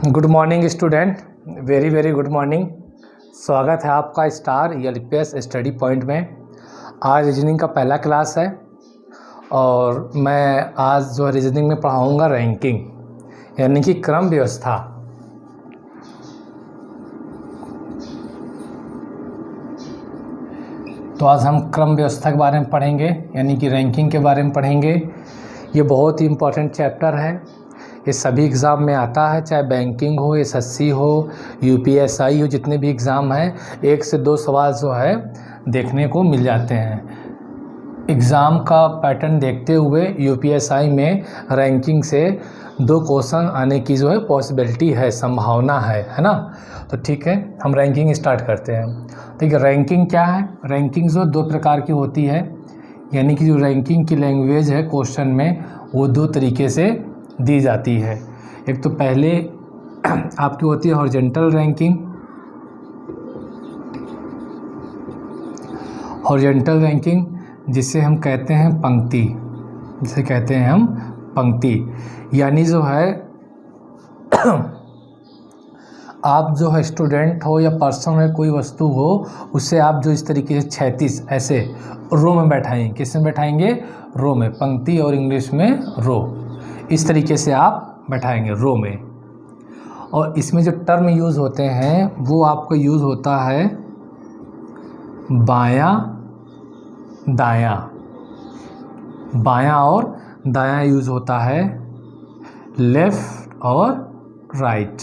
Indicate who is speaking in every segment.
Speaker 1: Good morning student, very very good morning. स्वागत है आपका स्टार एलपीएस स्टडी पॉइंट में। आज रीजनिंग का पहला क्लास है और मैं आज जो रीजनिंग में पढ़ाऊँगा रैंकिंग, यानी कि क्रम व्यवस्था। तो आज हम क्रम व्यवस्था के बारे में पढ़ेंगे, यानी कि रैंकिंग के बारे में पढ़ेंगे। ये बहुत ही इम्पोर्टेंट चैप्टर है, ये सभी एग्ज़ाम में आता है, चाहे बैंकिंग हो, एसएससी हो, यूपीएसआई हो, जितने भी एग्ज़ाम हैं 1 से 2 सवाल जो है देखने को मिल जाते हैं। एग्ज़ाम का पैटर्न देखते हुए यूपीएसआई में रैंकिंग से 2 क्वेश्चन आने की जो है पॉसिबिलिटी है, संभावना है ना। तो ठीक है, हम रैंकिंग स्टार्ट करते हैं। ठीक है, रैंकिंग क्या है? रैंकिंग जो 2 प्रकार की होती है, यानी कि जो रैंकिंग की लैंग्वेज है क्वेश्चन में वो 2 तरीके से दी जाती है। एक तो पहले आपकी होती है हॉरिजॉन्टल रैंकिंग। हॉरिजॉन्टल रैंकिंग जिसे हम कहते हैं पंक्ति, जिसे कहते हैं हम पंक्ति, यानी जो है आप जो है स्टूडेंट हो या पर्सन है, कोई वस्तु हो, उसे आप जो इस तरीके से 36 ऐसे रो में बैठाएंगे। किस में बैठाएंगे? रो में। पंक्ति और इंग्लिश में रो, इस तरीके से आप बैठाएंगे रो में। और इसमें जो टर्म यूज़ होते हैं वो आपको यूज़ होता है बायां दायां। बायां और दायां यूज़ होता है, लेफ़्ट और राइट,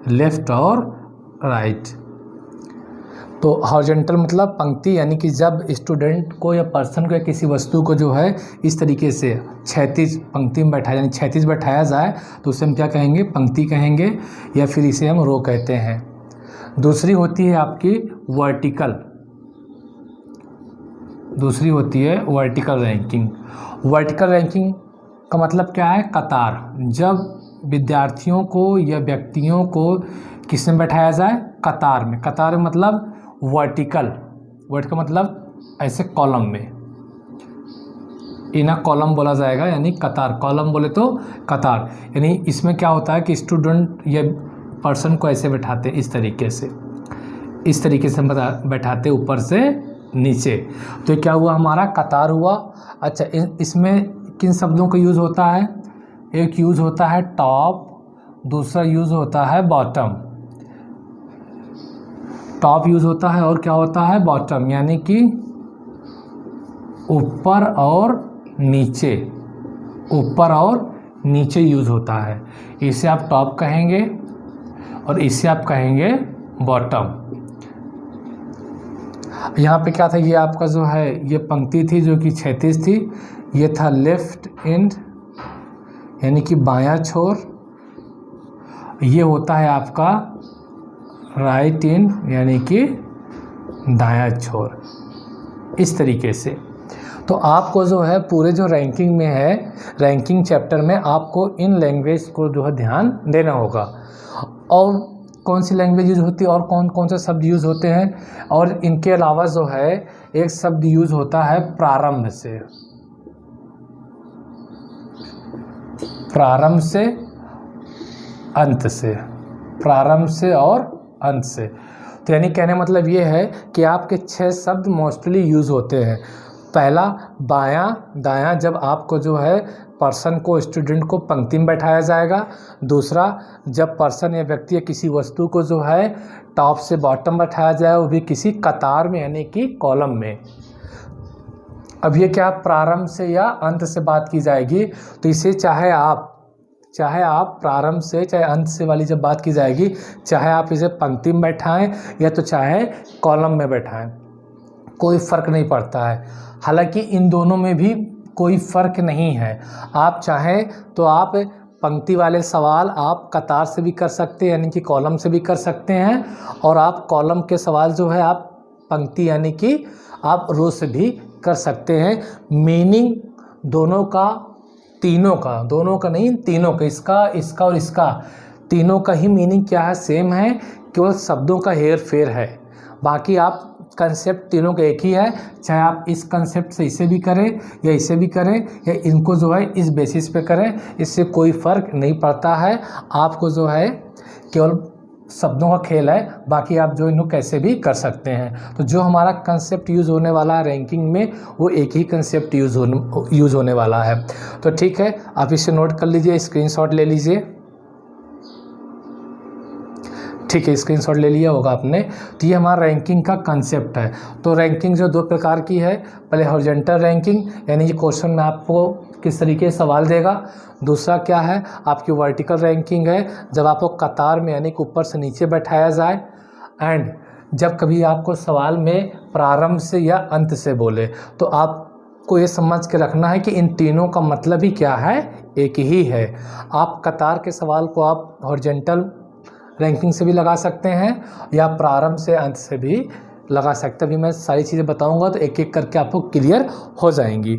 Speaker 1: लेफ़्ट और राइट। तो हॉरिजॉन्टल मतलब पंक्ति, यानी कि जब स्टूडेंट को या पर्सन को या किसी वस्तु को जो है इस तरीके से 36 पंक्ति में बैठाया, यानी 36 बैठाया जाए तो उसे हम क्या कहेंगे? पंक्ति कहेंगे, या फिर इसे हम रो कहते हैं। दूसरी होती है आपकी वर्टिकल, दूसरी होती है वर्टिकल रैंकिंग। वर्टिकल रैंकिंग का मतलब क्या है? कतार। जब विद्यार्थियों को या व्यक्तियों को किस में बैठाया जाए? कतार में। कतार में मतलब वर्टिकल, वर्टिकल मतलब ऐसे कॉलम में, इना कॉलम बोला जाएगा, यानी कतार। कॉलम बोले तो कतार, यानी इसमें क्या होता है कि स्टूडेंट या पर्सन को ऐसे बैठाते, इस तरीके से, इस तरीके से बैठाते ऊपर से नीचे। तो क्या हुआ? हमारा कतार हुआ। अच्छा, इसमें किन शब्दों का यूज़ होता है? एक यूज़ होता है टॉप, दूसरा यूज़ होता है बॉटम। टॉप यूज़ होता है और क्या होता है? बॉटम, यानी कि ऊपर और नीचे, ऊपर और नीचे यूज़ होता है। इसे आप टॉप कहेंगे और इसे आप कहेंगे बॉटम। यहाँ पे क्या था? ये आपका जो है ये पंक्ति थी जो कि 36 थी। ये था लेफ्ट एंड, यानी कि बायां छोर। ये होता है आपका राइट एंड, यानी कि दायां छोर, इस तरीके से। तो आपको जो है पूरे जो रैंकिंग में है, रैंकिंग चैप्टर में आपको इन लैंग्वेज को जो है ध्यान देना होगा। और कौन सी लैंग्वेज यूज़ होती है और कौन कौन से शब्द यूज़ होते हैं, और इनके अलावा जो है एक शब्द यूज़ होता है प्रारंभ से। प्रारंभ से, अंत से, प्रारंभ से और अंत से। तो यानी कहने मतलब ये है कि आपके 6 शब्द मोस्टली यूज़ होते हैं। पहला बायां दायां, जब आपको जो है पर्सन को, स्टूडेंट को पंक्ति में बैठाया जाएगा। दूसरा, जब पर्सन या व्यक्ति या किसी वस्तु को जो है टॉप से बॉटम बैठाया जाए, वो भी किसी कतार में, यानी कि कॉलम में। अब ये क्या प्रारंभ से या अंत से बात की जाएगी, तो इसे चाहे आप प्रारंभ से चाहे अंत से वाली जब बात की जाएगी, चाहे आप इसे पंक्ति में बैठाएं या तो चाहे कॉलम में बैठाएं, कोई फ़र्क नहीं पड़ता है। हालांकि इन दोनों में भी कोई फ़र्क नहीं है। आप चाहें तो आप पंक्ति वाले सवाल आप कतार से भी कर सकते हैं, यानी कि कॉलम से भी कर सकते हैं, और आप कॉलम के सवाल जो है आप पंक्ति यानी कि आप रो से भी कर सकते हैं। मीनिंग दोनों का, तीनों का, दोनों का नहीं तीनों का, इसका और इसका, तीनों का ही मीनिंग क्या है? सेम है, केवल शब्दों का हेर फेर है। बाकी आप कंसेप्ट तीनों का एक ही है, चाहे आप इस कंसेप्ट से इसे भी करें या इसे भी करें या इनको जो है इस बेसिस पे करें, इससे कोई फ़र्क नहीं पड़ता है। आपको जो है केवल शब्दों का खेल है, बाकी आप जो इनको कैसे भी कर सकते हैं। तो जो हमारा कंसेप्ट यूज़ होने वाला है रैंकिंग में, वो एक ही कंसेप्ट यूज़ होने वाला है। तो ठीक है, आप इसे नोट कर लीजिए, स्क्रीनशॉट ले लीजिए। ठीक है, स्क्रीनशॉट ले लिया होगा आपने। तो ये हमारा रैंकिंग का कंसेप्ट है। तो रैंकिंग जो दो प्रकार की है, पहले हॉरिजॉन्टल रैंकिंग, यानी कि क्वेश्चन में आपको किस तरीके से सवाल देगा। दूसरा क्या है, आपकी वर्टिकल रैंकिंग है, जब आपको कतार में यानी कि ऊपर से नीचे बैठाया जाए, एंड जब कभी आपको सवाल में प्रारंभ से या अंत से बोले, तो आपको ये समझ के रखना है कि इन तीनों का मतलब ही क्या है, एक ही है। आप कतार के सवाल को आप हॉरिजॉन्टल रैंकिंग से भी लगा सकते हैं या प्रारंभ से अंत से भी लगा सकते हैं। अभी मैं सारी चीज़ें बताऊंगा तो एक एक करके आपको क्लियर हो जाएंगी।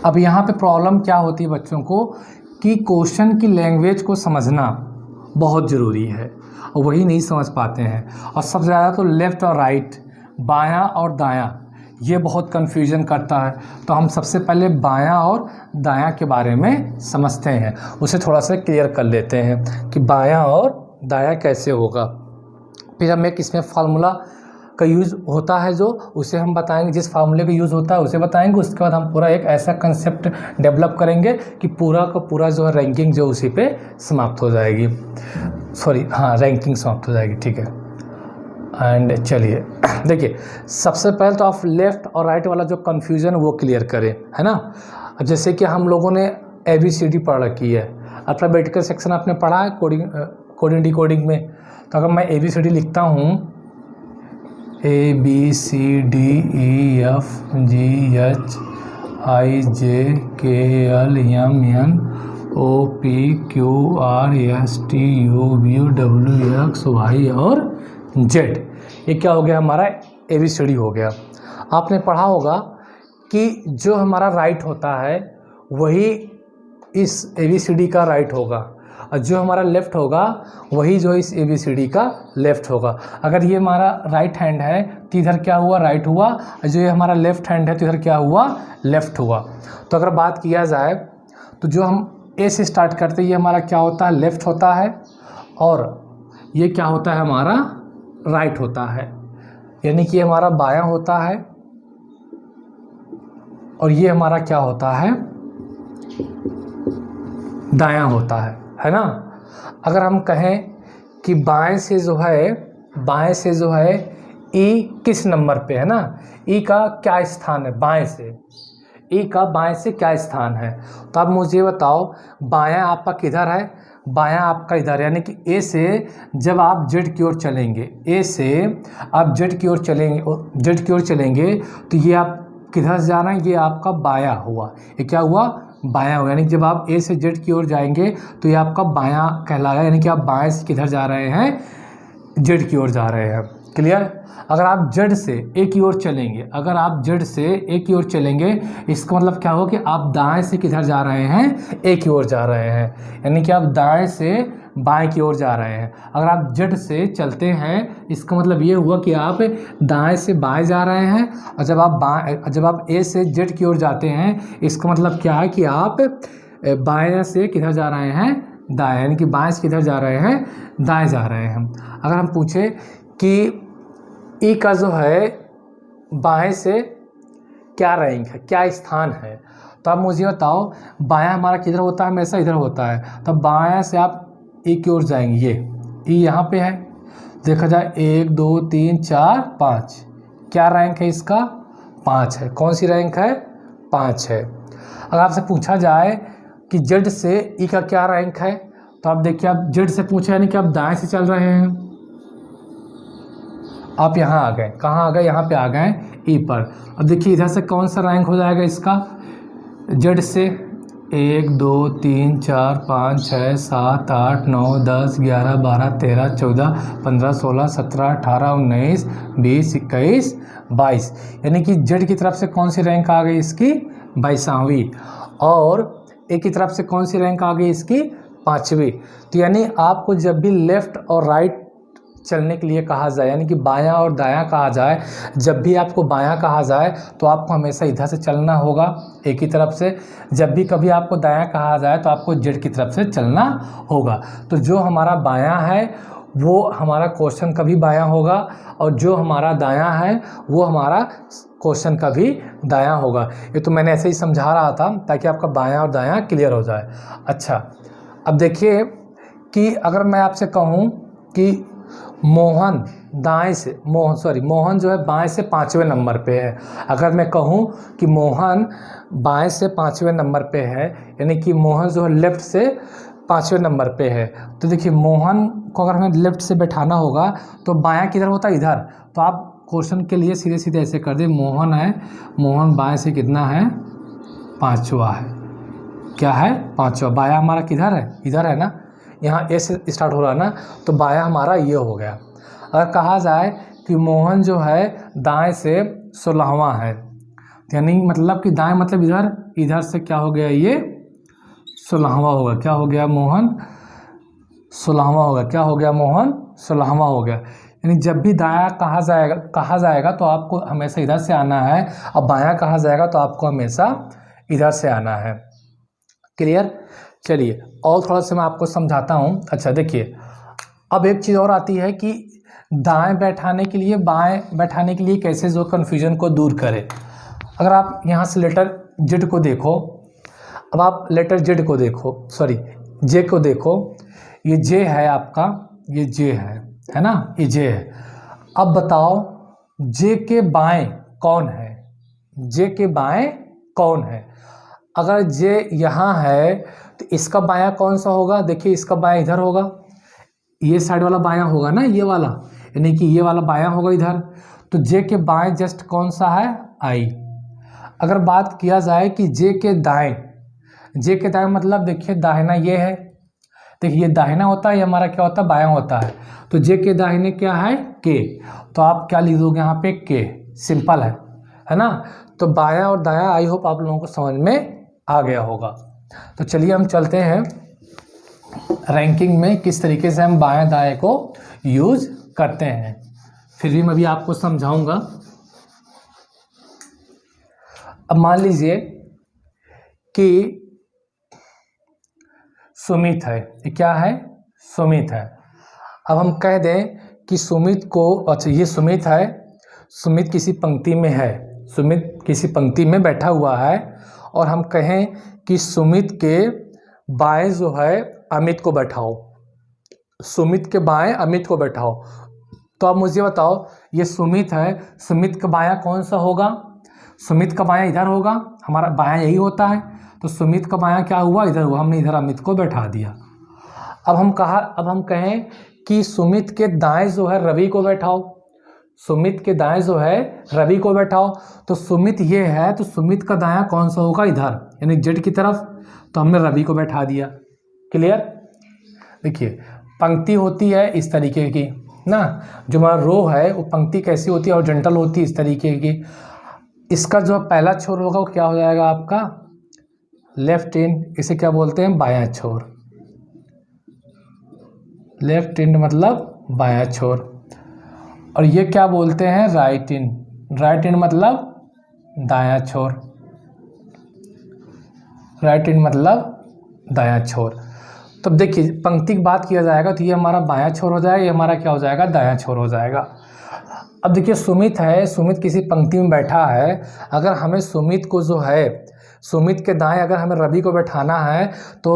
Speaker 1: अब यहाँ पे प्रॉब्लम क्या होती है बच्चों को, कि क्वेश्चन की लैंग्वेज को समझना बहुत ज़रूरी है और वही नहीं समझ पाते हैं। और सबसे ज़्यादा तो लेफ़्ट और राइट, बायां और दायां, ये बहुत कन्फ्यूजन करता है। तो हम सबसे पहले बायां और दायां के बारे में समझते हैं, उसे थोड़ा सा क्लियर कर लेते हैं कि बायां और दायां कैसे होगा। फिर हम एक इसमें फार्मूला का यूज़ होता है जो, उसे हम बताएंगे, जिस फार्मूले का यूज़ होता है उसे बताएंगे। उसके बाद हम पूरा एक ऐसा कंसेप्ट डेवलप करेंगे कि पूरा का पूरा जो है रैंकिंग जो उसी पे समाप्त हो जाएगी। रैंकिंग समाप्त हो जाएगी। ठीक है, एंड चलिए देखिए, सबसे पहले तो आप लेफ़्ट और राइट वाला जो कन्फ्यूज़न वो क्लियर करें, है ना। अब जैसे कि हम लोगों ने ABCD पढ़ रखी है, अल्फ़ाबेटिकल सेक्शन आपने पढ़ा है कोडिंग डिकोडिंग में। तो अगर मैं ABCD लिखता हूँ ABCDEFGHIJKLMNOPQRSTUVWXY और Z, ये क्या हो गया, हमारा ABCD हो गया। आपने पढ़ा होगा कि जो हमारा राइट होता है वही इस ABCD का राइट होगा, और जो हमारा लेफ़्ट होगा वही जो इस ABCD का लेफ़्ट होगा। अगर ये हमारा राइट हैंड है तो इधर क्या हुआ, राइट हुआ, और जो ये हमारा लेफ़्ट हैंड है तो इधर क्या हुआ, लेफ़्ट हुआ। तो अगर बात किया जाए तो जो हम A से स्टार्ट करते हैं, ये हमारा क्या होता है, लेफ़्ट होता है, और ये क्या होता है, हमारा राइट होता है, यानी कि हमारा बायां होता है, और ये हमारा क्या होता है, दायां होता है ना। अगर हम कहें कि बाएं से जो है ई किस नंबर पे है ना, ई का क्या स्थान है, बाएं से, ई का बाएं से क्या स्थान है। तो आप मुझे बताओ, बायां आपका किधर है, बायां आपका इधर, यानी कि ए से जब आप जेड की ओर चलेंगे, ए से आप जेड की ओर चलेंगे तो ये आप किधर जा रहे हैं, ये आपका बायां हुआ, ये क्या हुआ, बायां हुआ। यानी कि जब आप ए से जेड की ओर जाएंगे तो ये आपका बायां कहलाएगा, यानी कि आप बाएं से किधर जा रहे हैं, जेड की ओर जा रहे हैं। क्लियर। अगर आप जेड से ए की ओर चलेंगे, इसका मतलब क्या हो कि आप दाएं से किधर जा रहे हैं, ए की ओर जा रहे हैं, यानी कि आप दाएं से बाएं की ओर जा रहे हैं। अगर आप जेड से चलते हैं, इसका मतलब ये हुआ कि आप दाएं से बाएं जा रहे हैं, और जब आप ए से जेड की ओर जाते हैं, इसका मतलब क्या है कि आप बाएं से किधर जा रहे हैं, दाएं, यानी कि बाएं से किधर जा रहे हैं, दाएं जा रहे हैं। अगर हम पूछे कि ई का जो है बाएं से क्या रैंक है, क्या स्थान है, तो आप मुझे बताओ, बायां हमारा किधर होता है, हमेशा इधर होता है। तो बायां से आप ई की ओर जाएंगे, ये ई यहाँ पे है, देखा जाए 1 2 3 4 5, क्या रैंक है इसका, 5 है। कौन सी रैंक है, 5 है। अगर आपसे पूछा जाए कि जेड से ई का क्या रैंक है, तो आप देखिए, आप जेड से पूछे यानी कि आप दाएं से चल रहे हैं, आप यहाँ आ गए, कहाँ आ गए, यहाँ पे आ गए ई पर। अब देखिए इधर से कौन सा रैंक हो जाएगा इसका, जेड से 1 2 3 4 5 6 7 8 9 10 11 12 13 14 15 16 17 18 19 20 21 22, यानी कि जेड की तरफ से कौन सी रैंक आ गई इसकी, 22वीं। और एक की तरफ से कौन सी रैंक आ गई इसकी? 5वीं। तो यानी आपको जब भी लेफ़्ट और राइट चलने के लिए कहा जाए, यानी कि बायां और दायां कहा जाए, जब भी आपको बायां कहा जाए तो आपको हमेशा इधर से चलना होगा एक ही तरफ से। जब भी कभी आपको दायां कहा जाए तो आपको जेड की तरफ से चलना होगा। तो जो हमारा बायां है वो हमारा क्वेश्चन का भी बायां होगा, और जो हमारा दायां है वो हमारा क्वेश्चन का भी दायां होगा। ये तो मैंने ऐसे ही समझा रहा था ताकि आपका बायां और दायां क्लियर हो जाए। अच्छा, अब देखिए कि अगर मैं आपसे कहूँ कि मोहन मोहन जो है बाएं से 5वें नंबर पे है। अगर मैं कहूँ कि मोहन बाएं से 5वें नंबर पे है, यानी कि मोहन जो है लेफ़्ट से 5वें नंबर पे है, तो देखिए मोहन को अगर हमें लेफ़्ट से बैठाना होगा तो बायां किधर होता है? इधर। तो आप क्वेश्चन के लिए सीधे सीधे ऐसे कर दे, मोहन है, मोहन बाएं से कितना है? 5वां है। क्या है? 5वां। बायां हमारा किधर है? इधर है ना, यहाँ ए से स्टार्ट हो रहा है ना, तो बायां हमारा ये हो गया। अगर कहा जाए कि मोहन जो है दाएं से 16वां है, यानी मतलब कि दाएं मतलब इधर से क्या हो गया? ये 16वां होगा। क्या हो गया? मोहन 16वां होगा। क्या हो गया? मोहन 16वां हो गया। यानी जब भी दायां कहा जाएगा तो आपको हमेशा इधर से आना है, और बायां कहा जाएगा तो आपको हमेशा इधर से आना है। क्लियर? चलिए और थोड़ा सा मैं आपको समझाता हूँ। अच्छा देखिए, अब एक चीज़ और आती है कि दाएं बैठाने के लिए बाएं बैठाने के लिए कैसे जो कन्फ्यूजन को दूर करें। अगर आप यहाँ से लेटर जेड को देखो, अब आप लेटर जेड को देखो, सॉरी जे को देखो, ये जे है आपका, ये जे है ना, ये जे है। अब बताओ जे के बाएं कौन है? जे के बाएं कौन है? अगर जे यहाँ है तो इसका बायां कौन सा होगा? देखिए इसका बायां इधर होगा, ये साइड वाला बायां होगा ना, ये वाला, यानी कि ये वाला बायां होगा इधर। तो जे के बाएं जस्ट कौन सा है? आई। अगर बात किया जाए कि जे के दाएं मतलब देखिए दाहिना ये है, देखिए ये दाहिना होता है, ये हमारा क्या होता है? बायां होता है। तो जे के दाहिने क्या है? के। तो आप क्या लिख दोगे यहाँ पे? के। सिंपल है ना। तो बायां और दायां आई होप आप लोगों को समझ में आ गया होगा। तो चलिए हम चलते हैं रैंकिंग में किस तरीके से हम बाएं दाएं को यूज करते हैं, फिर भी मैं भी आपको समझाऊंगा। अब मान लीजिए कि सुमित है, ये क्या है? सुमित है। अब हम कह दें कि सुमित को, अच्छा ये सुमित है, सुमित किसी पंक्ति में है, सुमित किसी पंक्ति में बैठा हुआ है, और हम कहें कि सुमित के बाएं जो है अमित को बैठाओ, सुमित के बाएं अमित को बैठाओ। तो अब मुझे बताओ, ये सुमित है, सुमित का बायां कौन सा होगा? सुमित का बायां इधर होगा, हमारा बायां यही होता है। तो सुमित का बायां क्या हुआ? इधर हुआ, हमने इधर अमित को बैठा दिया। अब हम कहें कि सुमित के दाएं जो है रवि को बैठाओ, सुमित के दाएं जो है रवि को बैठाओ। तो सुमित ये है, तो सुमित का दायां कौन सा होगा? इधर, यानी जेड की तरफ। तो हमने रवि को बैठा दिया। क्लियर? देखिए पंक्ति होती है इस तरीके की ना, जो हमारा रो है वो पंक्ति कैसी होती है? हॉरिजॉन्टल होती है इस तरीके की। इसका जो पहला छोर होगा वो क्या हो जाएगा आपका? Left and. इसे क्या बोलते हैं? बायां छोर। लेफ्ट एंड मतलब बायां छोर। और ये क्या बोलते हैं? Right and. राइट एंड मतलब दायां छोर। राइट एंड मतलब दायां छोर। तो देखिए पंक्ति की बात किया जाएगा तो ये हमारा बायां छोर हो जाएगा, ये हमारा क्या हो जाएगा? दायां छोर हो जाएगा। अब देखिए सुमित है, सुमित किसी पंक्ति में बैठा है, अगर हमें सुमित को जो है, सुमित के दाएं अगर हमें रवि को बैठाना है तो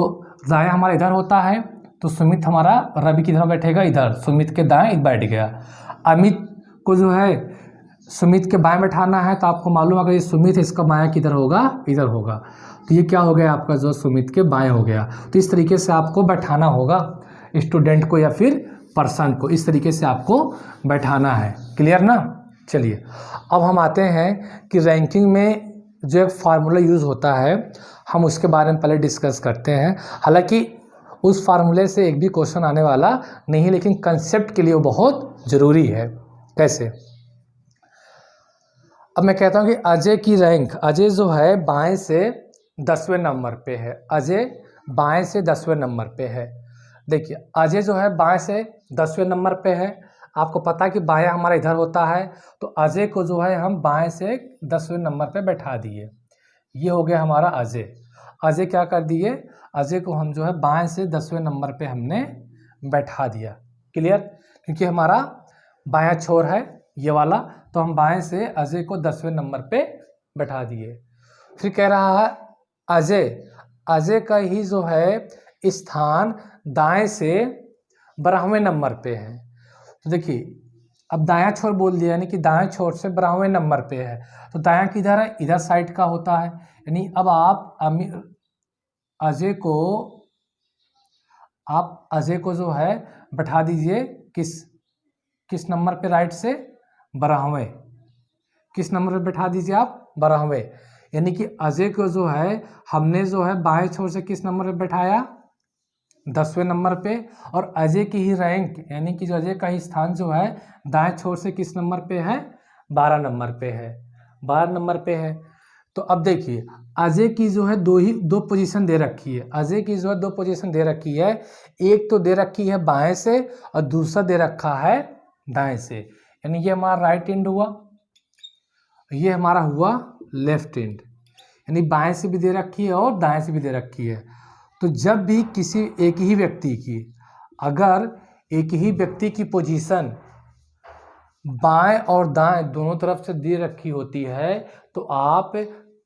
Speaker 1: दायां हमारा इधर होता है, तो सुमित हमारा रवि की तरफ बैठेगा इधर, सुमित के दाएं बैठ गया। अमित को जो है सुमित के बाएं बैठाना है, तो आपको मालूम अगर ये सुमित है, इसका बायां किधर होगा? इधर होगा। तो ये क्या हो गया आपका? जो सुमित के बाएं हो गया। तो इस तरीके से आपको बैठाना होगा स्टूडेंट को या फिर पर्सन को, इस तरीके से आपको बैठाना है। क्लियर ना? चलिए अब हम आते हैं कि रैंकिंग में जो एक फार्मूला यूज़ होता है, हम उसके बारे में पहले डिस्कस करते हैं। हालांकि उस फार्मूले से एक भी क्वेश्चन आने वाला नहीं, लेकिन कंसेप्ट के लिए वो बहुत ज़रूरी है। कैसे? अब मैं कहता हूँ कि अजय की रैंक, अजय जो है बाएं से 10वें नंबर पे है, अजय बाएं से 10वें नंबर पे है। देखिए अजय जो है बाएं से 10वें नंबर पे है, आपको पता है कि बायां हमारा इधर होता है, तो अजय को जो है हम बाएं से 10वें नंबर पे बैठा दिए। ये हो गया हमारा अजय। अजय क्या कर दिए, अजय को हम जो है बाएं से 10वें नंबर पे हमने बैठा दिया। क्लियर, क्योंकि हमारा बायां छोर है ये वाला, तो हम बाएं से अजय को 10वें नंबर पे बैठा दिए। फिर कह रहा है अजय, अजय का ही जो है स्थान दाएं से 12वें नंबर पे है। तो देखिए अब दायां छोर बोल दिया, यानी कि दाएं छोर से 12वें नंबर पे है, तो दायां किधर है, इधर साइड का होता है। यानी अब आप अजय को जो है बैठा दीजिए किस नंबर पे, राइट से 12वें। किस नंबर पे बैठा दीजिए आप, 12वें। यानी कि अजय को जो है हमने जो है बाएं छोर से किस नंबर पे बैठाया, 10वें नंबर पे। और अजय की ही रैंक, यानी कि जो अजय का ही स्थान जो है दाएं छोर से किस नंबर पे है, 12 नंबर पे है, 12 नंबर पे है। तो अब देखिए अजय की जो है दो पोजीशन दे रखी है, अजय की जो है 2 पोजीशन दे रखी है, एक तो दे रखी है बाएं से और दूसरा दे रखा है दाएं से। यानी ये हमारा राइट एंड हुआ, ये हमारा हुआ लेफ्ट एंड, यानी बाएं से भी दे रखी है और दाएं से भी दे रखी है। तो जब भी किसी एक ही व्यक्ति की, अगर एक ही व्यक्ति की पोजीशन बाएं और दाएं दोनों तरफ से दे रखी होती है, तो आप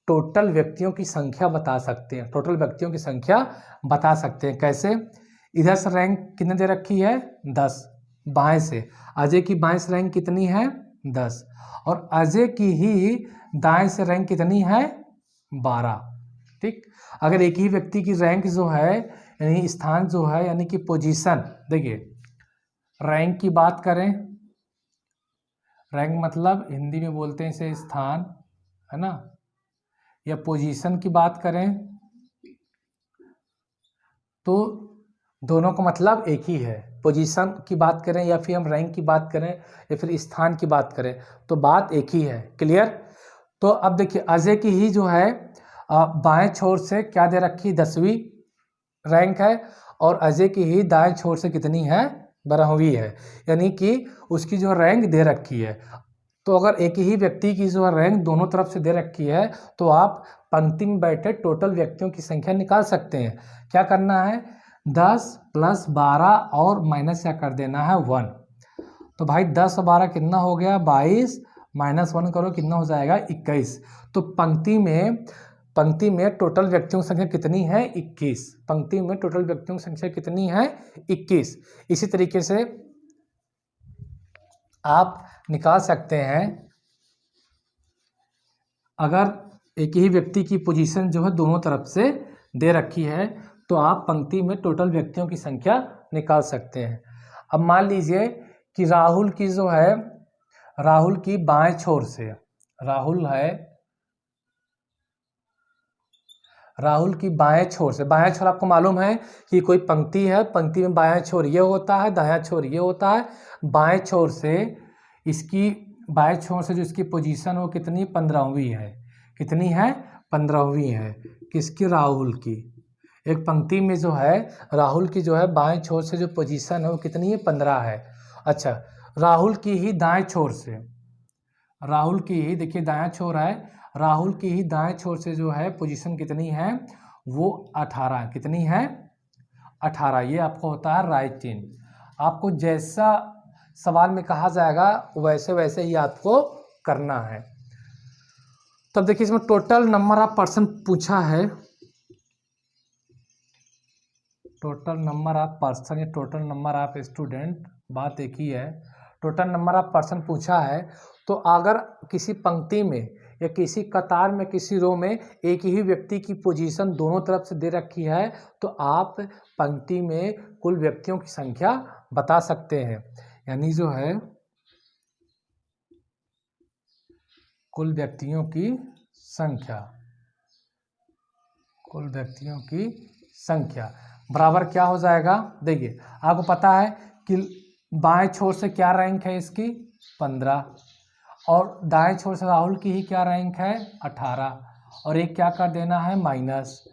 Speaker 1: टोटल व्यक्तियों की संख्या बता सकते हैं, टोटल व्यक्तियों की संख्या बता सकते हैं। कैसे, इधर से रैंक कितने दे रखी है, 10, बाएं से अजय की बाएं से रैंक कितनी है, 10, और अजय की ही दाएं से रैंक कितनी है, 12। ठीक, अगर एक ही व्यक्ति की रैंक जो है, यानी स्थान जो है, यानी कि पोजीशन, देखिए रैंक की बात करें, रैंक मतलब हिंदी में बोलते हैं इसे स्थान, है ना, या पोजीशन की बात करें तो दोनों का मतलब एक ही है। पोजीशन की बात करें या फिर हम रैंक की बात करें या फिर स्थान की बात करें, तो बात एक ही है। क्लियर। तो अब देखिए अजय की ही जो है बाएं छोर से क्या दे रखी, 10वीं रैंक है, और अजय की ही दाएं छोर से कितनी है, 12वीं है, यानी कि उसकी जो रैंक दे रखी है। तो अगर एक ही व्यक्ति की जो रैंक दोनों तरफ से दे रखी है, तो आप पंक्ति में बैठे टोटल व्यक्तियों की संख्या निकाल सकते हैं। क्या करना है, 10 + 12 और माइनस क्या कर देना है, 1। तो भाई 10 और 12 कितना हो गया, 22, -1 करो कितना हो जाएगा, 21। तो पंक्ति में टोटल व्यक्तियों की संख्या कितनी है, 21। पंक्ति में टोटल व्यक्तियों की संख्या कितनी है, 21। इसी तरीके से आप निकाल सकते हैं, अगर एक ही व्यक्ति की पोजीशन जो है दोनों तरफ से दे रखी है, तो आप पंक्ति में टोटल व्यक्तियों की संख्या निकाल सकते हैं। अब मान लीजिए कि राहुल की जो है, राहुल की बाएं छोर से, राहुल की बाएं छोर से, बाएं छोर आपको मालूम है कि कोई पंक्ति है, पंक्ति में बाएं छोर ये होता है, दायां छोर ये होता है। बाएं छोर से इसकी, बाएं छोर से जो इसकी पोजीशन हो कितनी, 15वीं है। कितनी है, 15वीं है। किसकी, राहुल की। एक पंक्ति में जो है राहुल की जो है बाएं छोर से जो पोजीशन है वो कितनी है, 15 है। अच्छा, राहुल की ही दाएं छोर से, राहुल की ही, देखिए दायां छोर है, राहुल की ही दाएं छोर से जो है पोजीशन कितनी है, वो 18। कितनी है, 18। ये आपको होता है राइट एंड। आपको जैसा सवाल में कहा जाएगा वैसे वैसे ही आपको करना है। तब देखिए इसमें टोटल नंबर ऑफ पर्सन पूछा है, टोटल नंबर ऑफ पर्सन या टोटल नंबर ऑफ स्टूडेंट, बात एक ही है। टोटल नंबर ऑफ पर्सन पूछा है, तो अगर किसी पंक्ति में या किसी कतार में, किसी रो में एक ही व्यक्ति की पोजीशन दोनों तरफ से दे रखी है, तो आप पंक्ति में कुल व्यक्तियों की संख्या बता सकते हैं। यानी जो है कुल व्यक्तियों की संख्या, कुल व्यक्तियों की संख्या बराबर क्या हो जाएगा, देखिए आपको पता है कि बाएं छोर से क्या रैंक है इसकी, 15, और दाएं छोर से राहुल की ही क्या रैंक है, 18, और एक क्या कर देना है माइनस।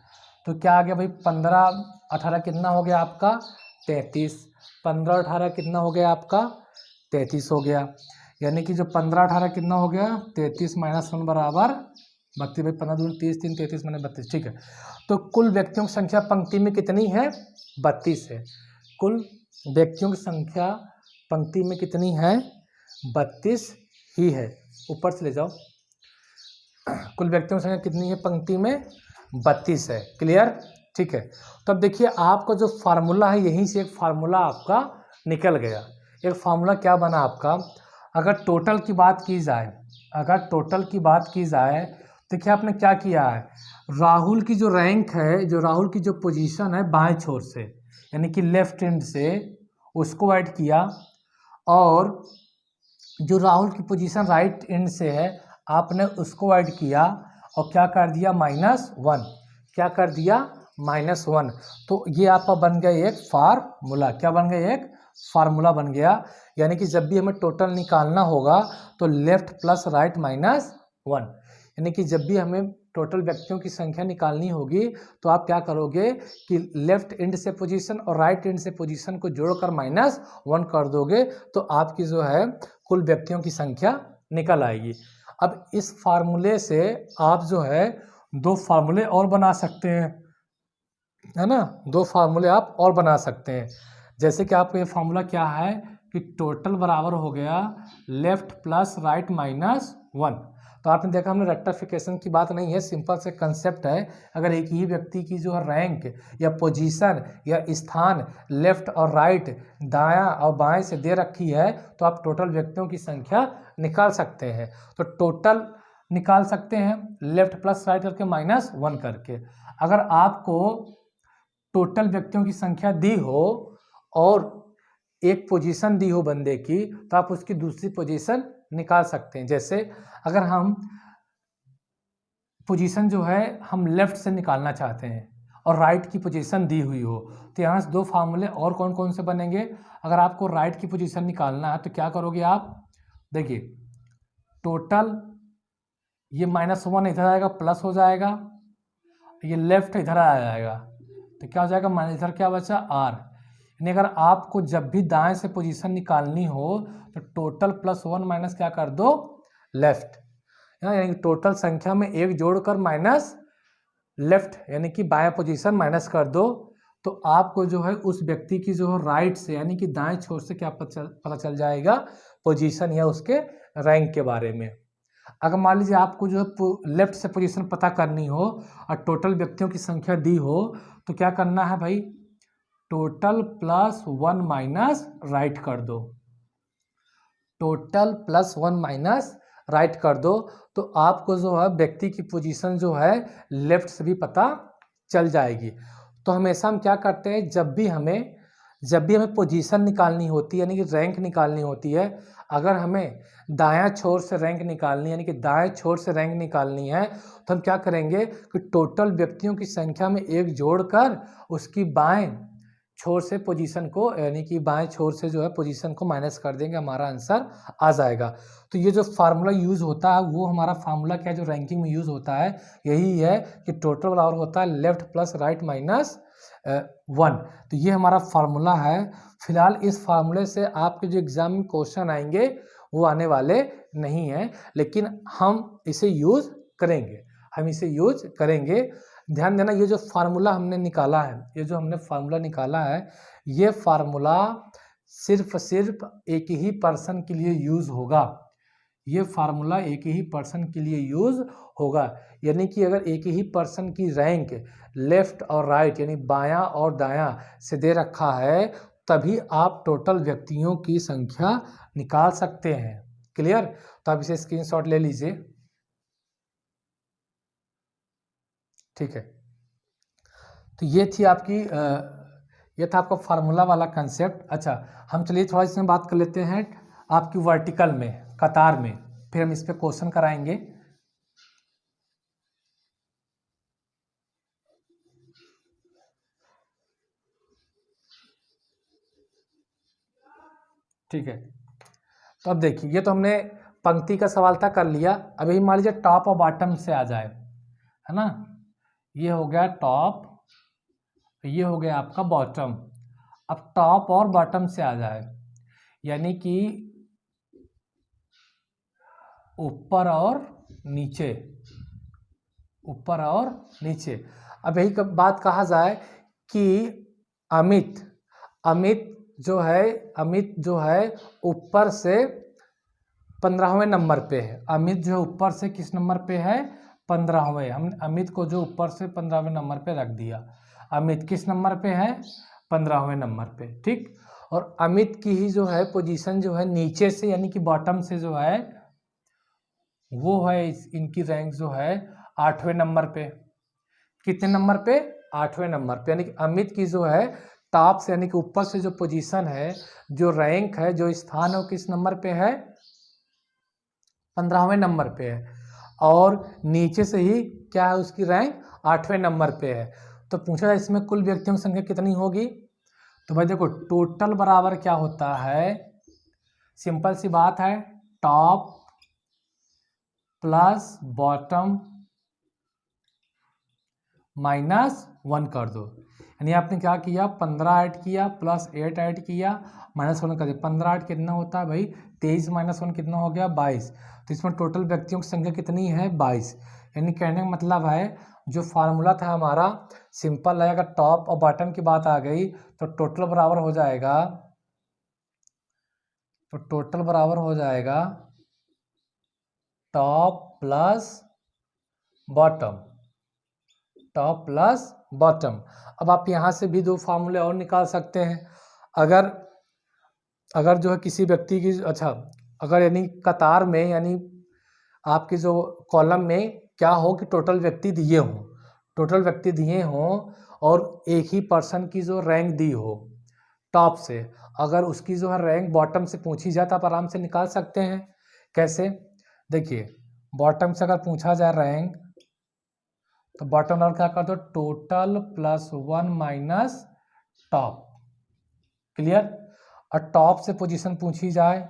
Speaker 1: तो क्या आ गया भाई 15 18 कितना हो गया आपका 33। 15 18 कितना हो गया आपका 33 हो गया। यानी कि जो 15 18 कितना हो गया 33 माइनस 1 बराबर 32। भाई 15 दूनी 30 3 33 मैंने 32 ठीक है। तो कुल व्यक्तियों की संख्या पंक्ति में कितनी है 32 है। कुल व्यक्तियों की संख्या पंक्ति में कितनी है 32 ही है। ऊपर से ले जाओ। कुल व्यक्तियों की संख्या कितनी है पंक्ति में 32 है। क्लियर ठीक है। तो अब देखिए आपका जो फार्मूला है यहीं से एक फार्मूला आपका निकल गया। एक फार्मूला क्या बना आपका, अगर टोटल की बात की जाए, अगर टोटल की बात की जाए देखिए आपने क्या किया है, राहुल की जो रैंक है, जो राहुल की जो पोजीशन है बाएं छोर से यानी कि लेफ्ट हैंड से उसको ऐड किया, और जो राहुल की पोजीशन राइट एंड से है आपने उसको ऐड किया और क्या कर दिया -1। क्या कर दिया -1। तो ये आपका बन गया एक फार्मूला। क्या बन गया एक फार्मूला बन गया। यानी कि जब भी हमें टोटल निकालना होगा तो लेफ्ट प्लस राइट -1। यानी कि जब भी हमें टोटल व्यक्तियों की संख्या निकालनी होगी तो आप क्या करोगे कि लेफ्ट एंड से पोजीशन और राइट एंड से पोजीशन को जोड़कर -1 कर दोगे तो आपकी जो है कुल व्यक्तियों की संख्या निकल आएगी। अब इस फार्मूले से आप जो है दो फार्मूले और बना सकते हैं, है ना। दो फार्मूले आप और बना सकते हैं। जैसे कि आपको ये फार्मूला क्या है कि टोटल बराबर हो गया लेफ्ट प्लस राइट -1। तो आपने देखा हमने रेक्टिफिकेशन की बात नहीं है, सिंपल से कंसेप्ट है। अगर एक ही व्यक्ति की जो है रैंक या पोजीशन या स्थान लेफ्ट और राइट दायां और बाएं से दे रखी है तो आप टोटल व्यक्तियों की संख्या निकाल सकते हैं। तो टोटल निकाल सकते हैं लेफ्ट प्लस राइट करके -1 करके। अगर आपको टोटल व्यक्तियों की संख्या दी हो और एक पोजीशन दी हो बंदे की तो आप उसकी दूसरी पोजीशन निकाल सकते हैं। जैसे अगर हम पोजीशन जो है हम लेफ्ट से निकालना चाहते हैं और राइट की पोजीशन दी हुई हो तो यहाँ से दो फार्मूले और कौन कौन से बनेंगे। अगर आपको राइट की पोजीशन निकालना है तो क्या करोगे आप, देखिए टोटल ये -1 इधर आएगा प्लस हो जाएगा, ये लेफ्ट इधर आ जाएगा तो क्या हो जाएगा माइनस, इधर क्या बचा आर। यानी अगर आपको जब भी दाएं से पोजीशन निकालनी हो तो टोटल +1 माइनस क्या कर दो लेफ्ट, यानी टोटल संख्या में एक जोड़कर माइनस लेफ्ट यानी कि बाएं पोजीशन माइनस कर दो तो आपको जो है उस व्यक्ति की जो है राइट से यानी कि दाएं छोर से क्या पता चल जाएगा पोजीशन या उसके रैंक के बारे में। अगर मान लीजिए आपको जो है लेफ्ट से पोजीशन पता करनी हो और टोटल व्यक्तियों की संख्या दी हो तो क्या करना है भाई, टोटल +1 माइनस राइट कर दो, टोटल +1 माइनस राइट कर दो तो आपको जो है व्यक्ति की पोजीशन जो है लेफ्ट से भी पता चल जाएगी। तो हमेशा हम क्या करते हैं जब भी हमें पोजीशन निकालनी होती है यानी कि रैंक निकालनी होती है, अगर हमें दायां छोर से रैंक निकालनी यानी कि दाएं छोर से रैंक निकालनी है तो हम क्या करेंगे कि टोटल व्यक्तियों की संख्या में एक जोड़कर उसकी बाएं छोर से पोजीशन को यानी कि बाएं छोर से जो है पोजीशन को माइनस कर देंगे, हमारा आंसर आ जाएगा। तो ये जो फार्मूला यूज़ होता है वो हमारा फार्मूला क्या जो रैंकिंग में यूज़ होता है यही है कि टोटल बराबर होता है लेफ्ट प्लस राइट -1। तो ये हमारा फार्मूला है। फिलहाल इस फार्मूले से आपके जो एग्जाम में क्वेश्चन आएंगे वो आने वाले नहीं हैं, लेकिन हम इसे यूज़ करेंगे, ध्यान देना। ये जो फार्मूला हमने निकाला है, ये जो हमने फार्मूला निकाला है ये फार्मूला सिर्फ एक ही पर्सन के लिए यूज़ होगा, ये फार्मूला एक ही पर्सन के लिए यूज़ होगा। यानी कि अगर एक ही पर्सन की रैंक लेफ्ट और राइट यानी बायां और दायां से दे रखा है तभी आप टोटल व्यक्तियों की संख्या निकाल सकते हैं। क्लियर, तो आप इसे स्क्रीनशॉट ले लीजिए। ठीक है, तो ये थी आपकी ये था आपका फार्मूला वाला कंसेप्ट। अच्छा, हम चलिए थोड़ा इसमें बात कर लेते हैं आपकी वर्टिकल में कतार में, फिर हम इस पे क्वेश्चन कराएंगे। ठीक है, तो अब देखिए ये तो हमने पंक्ति का सवाल था कर लिया। अभी मान लीजिए टॉप और बॉटम से आ जाए, है ना। ये हो गया टॉप, ये हो गया आपका बॉटम। अब टॉप और बॉटम से आ जाए, यानी कि ऊपर और नीचे, ऊपर और नीचे। अब यही बात कहा जाए कि अमित अमित अमित जो है ऊपर से 15वें नंबर पे है। अमित जो ऊपर से किस नंबर पे है? 15वें। हम अमित को जो ऊपर से 15वें नंबर पे रख दिया। अमित किस नंबर पे है? 15वें नंबर पे, ठीक। और अमित की ही जो है पोजीशन जो है नीचे से यानी कि बॉटम से जो है वो है इनकी रैंक जो है 8वें नंबर पे। कितने नंबर पे? 8वें नंबर पे। यानी कि अमित की जो है टॉप से यानी कि ऊपर से जो पोजीशन है, जो रैंक है, जो स्थान है, वो किस नंबर पे है? 15वें नंबर पे है। और नीचे से ही क्या है उसकी रैंक? 8वें नंबर पे है। तो पूछा जाए इसमें कुल व्यक्तियों की संख्या कितनी होगी? तो भाई देखो टोटल बराबर क्या होता है, सिंपल सी बात है, टॉप प्लस बॉटम -1 कर दो। यानी आपने क्या किया, 15 ऐड किया प्लस 8 ऐड किया -1 कर दिया। 15 8 कितना होता है भाई? 23 -1 कितना हो गया? 22। तो इसमें टोटल व्यक्तियों की संख्या कितनी है? 22। यानी कहने का मतलब है जो फार्मूला था हमारा सिंपल है, अगर टॉप और बॉटम की बात आ गई तो टोटल बराबर हो जाएगा, तो टोटल बराबर हो जाएगा top plus bottom, top plus bottom. अब आप यहाँ से भी दो फार्मूले और निकाल सकते हैं। अगर अगर जो है किसी व्यक्ति की, अच्छा, अगर यानी कतार में यानी आपके जो कॉलम में क्या हो कि टोटल व्यक्ति दिए हों, टोटल व्यक्ति दिए हों और एक ही पर्सन की जो रैंक दी हो टॉप से, अगर उसकी जो है रैंक बॉटम से पूछी जाए तो आप आराम से निकाल सकते हैं। कैसे? देखिए बॉटम से अगर पूछा जाए रैंक तो बॉटम नंबर क्या कर दो, टोटल +1 माइनस टॉप। क्लियर? और टॉप से पोजीशन पूछी जाए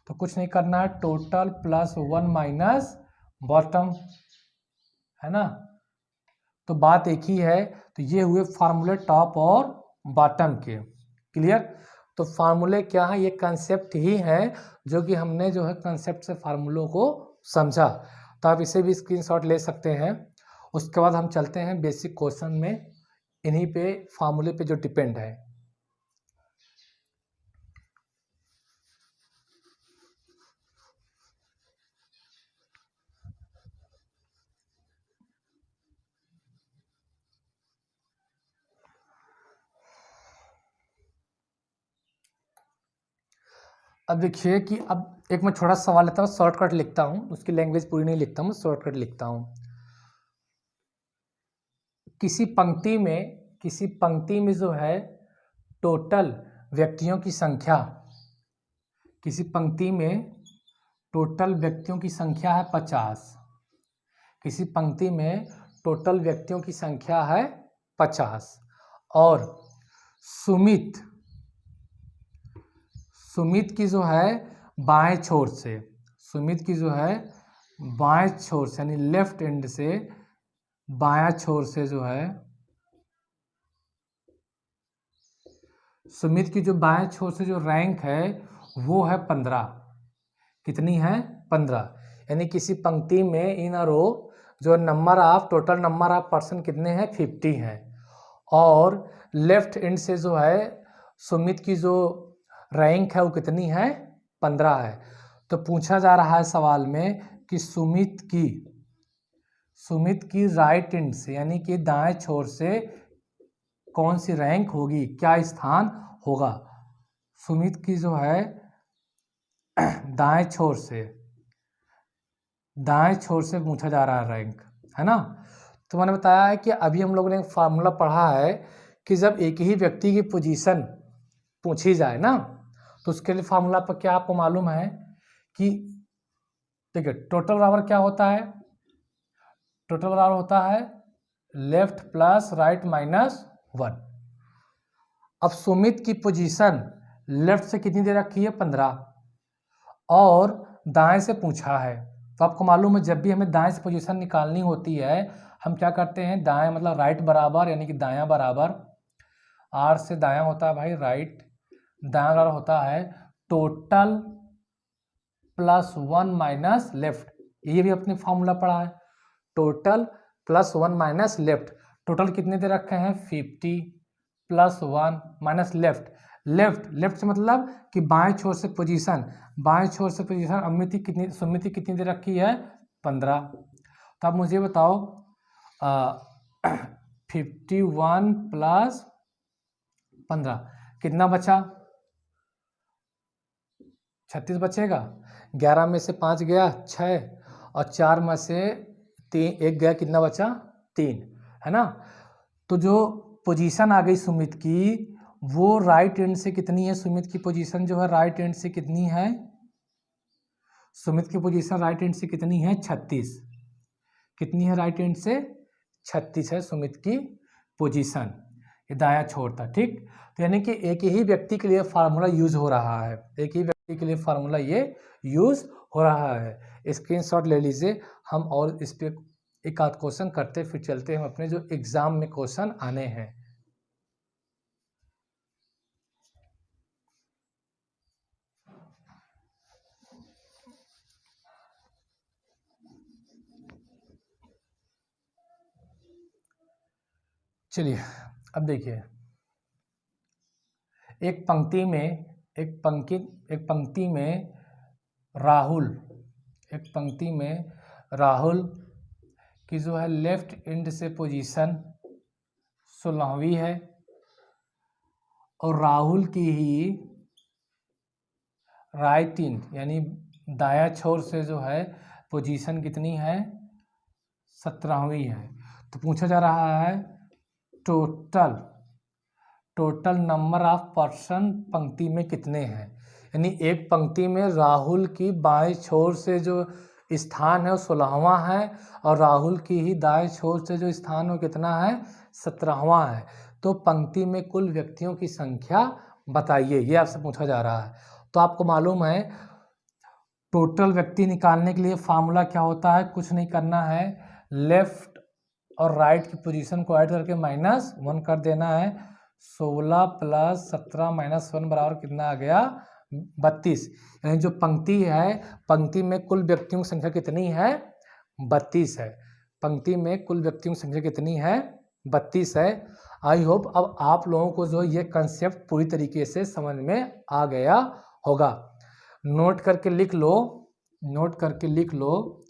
Speaker 1: तो कुछ नहीं करना है, टोटल +1 माइनस बॉटम, है ना। तो बात एक ही है। तो ये हुए फार्मूले टॉप और बॉटम के। क्लियर? तो फार्मूले क्या है? ये कंसेप्ट ही है जो कि हमने जो है कंसेप्ट से फार्मूलों को समझा। तो आप इसे भी स्क्रीनशॉट ले सकते हैं। उसके बाद हम चलते हैं बेसिक क्वेश्चन में, इन्हीं पे फार्मूले पे जो डिपेंड है। अब देखिए कि अब एक मैं छोटा सवाल लेता हूँ, शॉर्टकट लिखता हूँ, उसकी लैंग्वेज पूरी नहीं लिखता हूँ, शॉर्टकट लिखता हूँ। किसी पंक्ति में जो है टोटल व्यक्तियों की संख्या, किसी पंक्ति में टोटल व्यक्तियों की संख्या है 50। किसी पंक्ति में टोटल व्यक्तियों की संख्या है 50 और सुमित की जो है बाएं छोर से, सुमित की जो है बाएं छोर से यानी लेफ्ट एंड से बायां छोर से जो है, सुमित की जो बाएं छोर से जो रैंक है वो है 15। कितनी है? 15। यानी किसी पंक्ति में इन रो जो number of total number of person कितने हैं? 50 हैं। और लेफ्ट एंड से जो है सुमित की जो रैंक है वो कितनी है? 15 है। तो पूछा जा रहा है सवाल में कि सुमित की राइट एंड से यानी कि दाएं छोर से कौन सी रैंक होगी, क्या स्थान होगा। सुमित की जो है दाएं छोर से पूछा जा रहा है रैंक, है ना। तो मैंने बताया है कि अभी हम लोगों ने एक फार्मूला पढ़ा है कि जब एक ही व्यक्ति की पोजीशन पूछी जाए ना तो उसके लिए फार्मूला पर क्या आपको मालूम है कि देखिए टोटल बराबर क्या होता है? टोटल बराबर होता है लेफ्ट प्लस राइट -1। अब सुमित की पोजीशन लेफ्ट से कितनी दे रखी है? 15 और दाएं से पूछा है तो आपको मालूम है जब भी हमें दाएं से पोजीशन निकालनी होती है हम क्या करते हैं, दाएं मतलब राइट बराबर यानी कि दायां बराबर, आर से दायां होता है भाई राइट, दायां बराबर होता है टोटल प्लस 1 माइनस लेफ्ट। ये भी अपने फॉर्मूला पढ़ा है, total plus 1 minus left. Total कितने दे रखे हैं 50 प्लस 1 माइनस लेफ्ट। लेफ्ट से मतलब कि बाएं छोर से पोजीशन, बाएं छोर से पोजीशन अमिति कितनी, सुमिति कितनी दे रखी है 15। तो आप मुझे बताओ 51 प्लस 15 कितना बचा, 36 बचेगा। 11 में से 5 गया 6 और 4 में से 3 1 गया, कितना बचा 3, है ना। तो जो पोजीशन आ गई सुमित की वो राइट एंड से कितनी है, सुमित की पोजीशन जो है राइट एंड से कितनी है, सुमित की पोजीशन राइट एंड से कितनी है 36, कितनी है राइट एंड से 36 है सुमित की पोजीशन, ये दायां छोर था, ठीक। तो यानी कि एक ही व्यक्ति के लिए फार्मूला यूज हो रहा है, एक ही व्यक्ति के लिए फार्मूला ये यूज हो रहा है। स्क्रीनशॉट ले लीजिए, हम और इस पे एक आध क्वेश्चन करते फिर चलते हैं अपने जो एग्जाम में क्वेश्चन आने हैं। चलिए अब देखिए, एक पंक्ति में राहुल, एक पंक्ति में राहुल की जो है लेफ्ट एंड से पोजीशन 16वीं है और राहुल की ही राइट एंड यानी दायां छोर से जो है पोजीशन कितनी है 17वीं है। तो पूछा जा रहा है टोटल नंबर ऑफ पर्सन पंक्ति में कितने हैं, यानी एक पंक्ति में राहुल की बाएं छोर से जो स्थान है वो 16वां है और राहुल की ही दाएं छोर से जो स्थान है कितना है 17वां है। तो पंक्ति में कुल व्यक्तियों की संख्या बताइए, ये आपसे पूछा जा रहा है। तो आपको मालूम है टोटल व्यक्ति निकालने के लिए फार्मूला क्या होता है, कुछ नहीं करना है, लेफ्ट और राइट की पोजीशन को ऐड करके -1 कर देना है। 16 प्लस 17 माइनस 1 बराबर कितना आ गया 32। यानी जो पंक्ति है, पंक्ति में कुल व्यक्तियों की संख्या कितनी है 32 है, पंक्ति में कुल व्यक्तियों की संख्या कितनी है 32 है। आई होप अब आप लोगों को जो ये कंसेप्ट पूरी तरीके से समझ में आ गया होगा। नोट करके लिख लो, नोट करके लिख लो,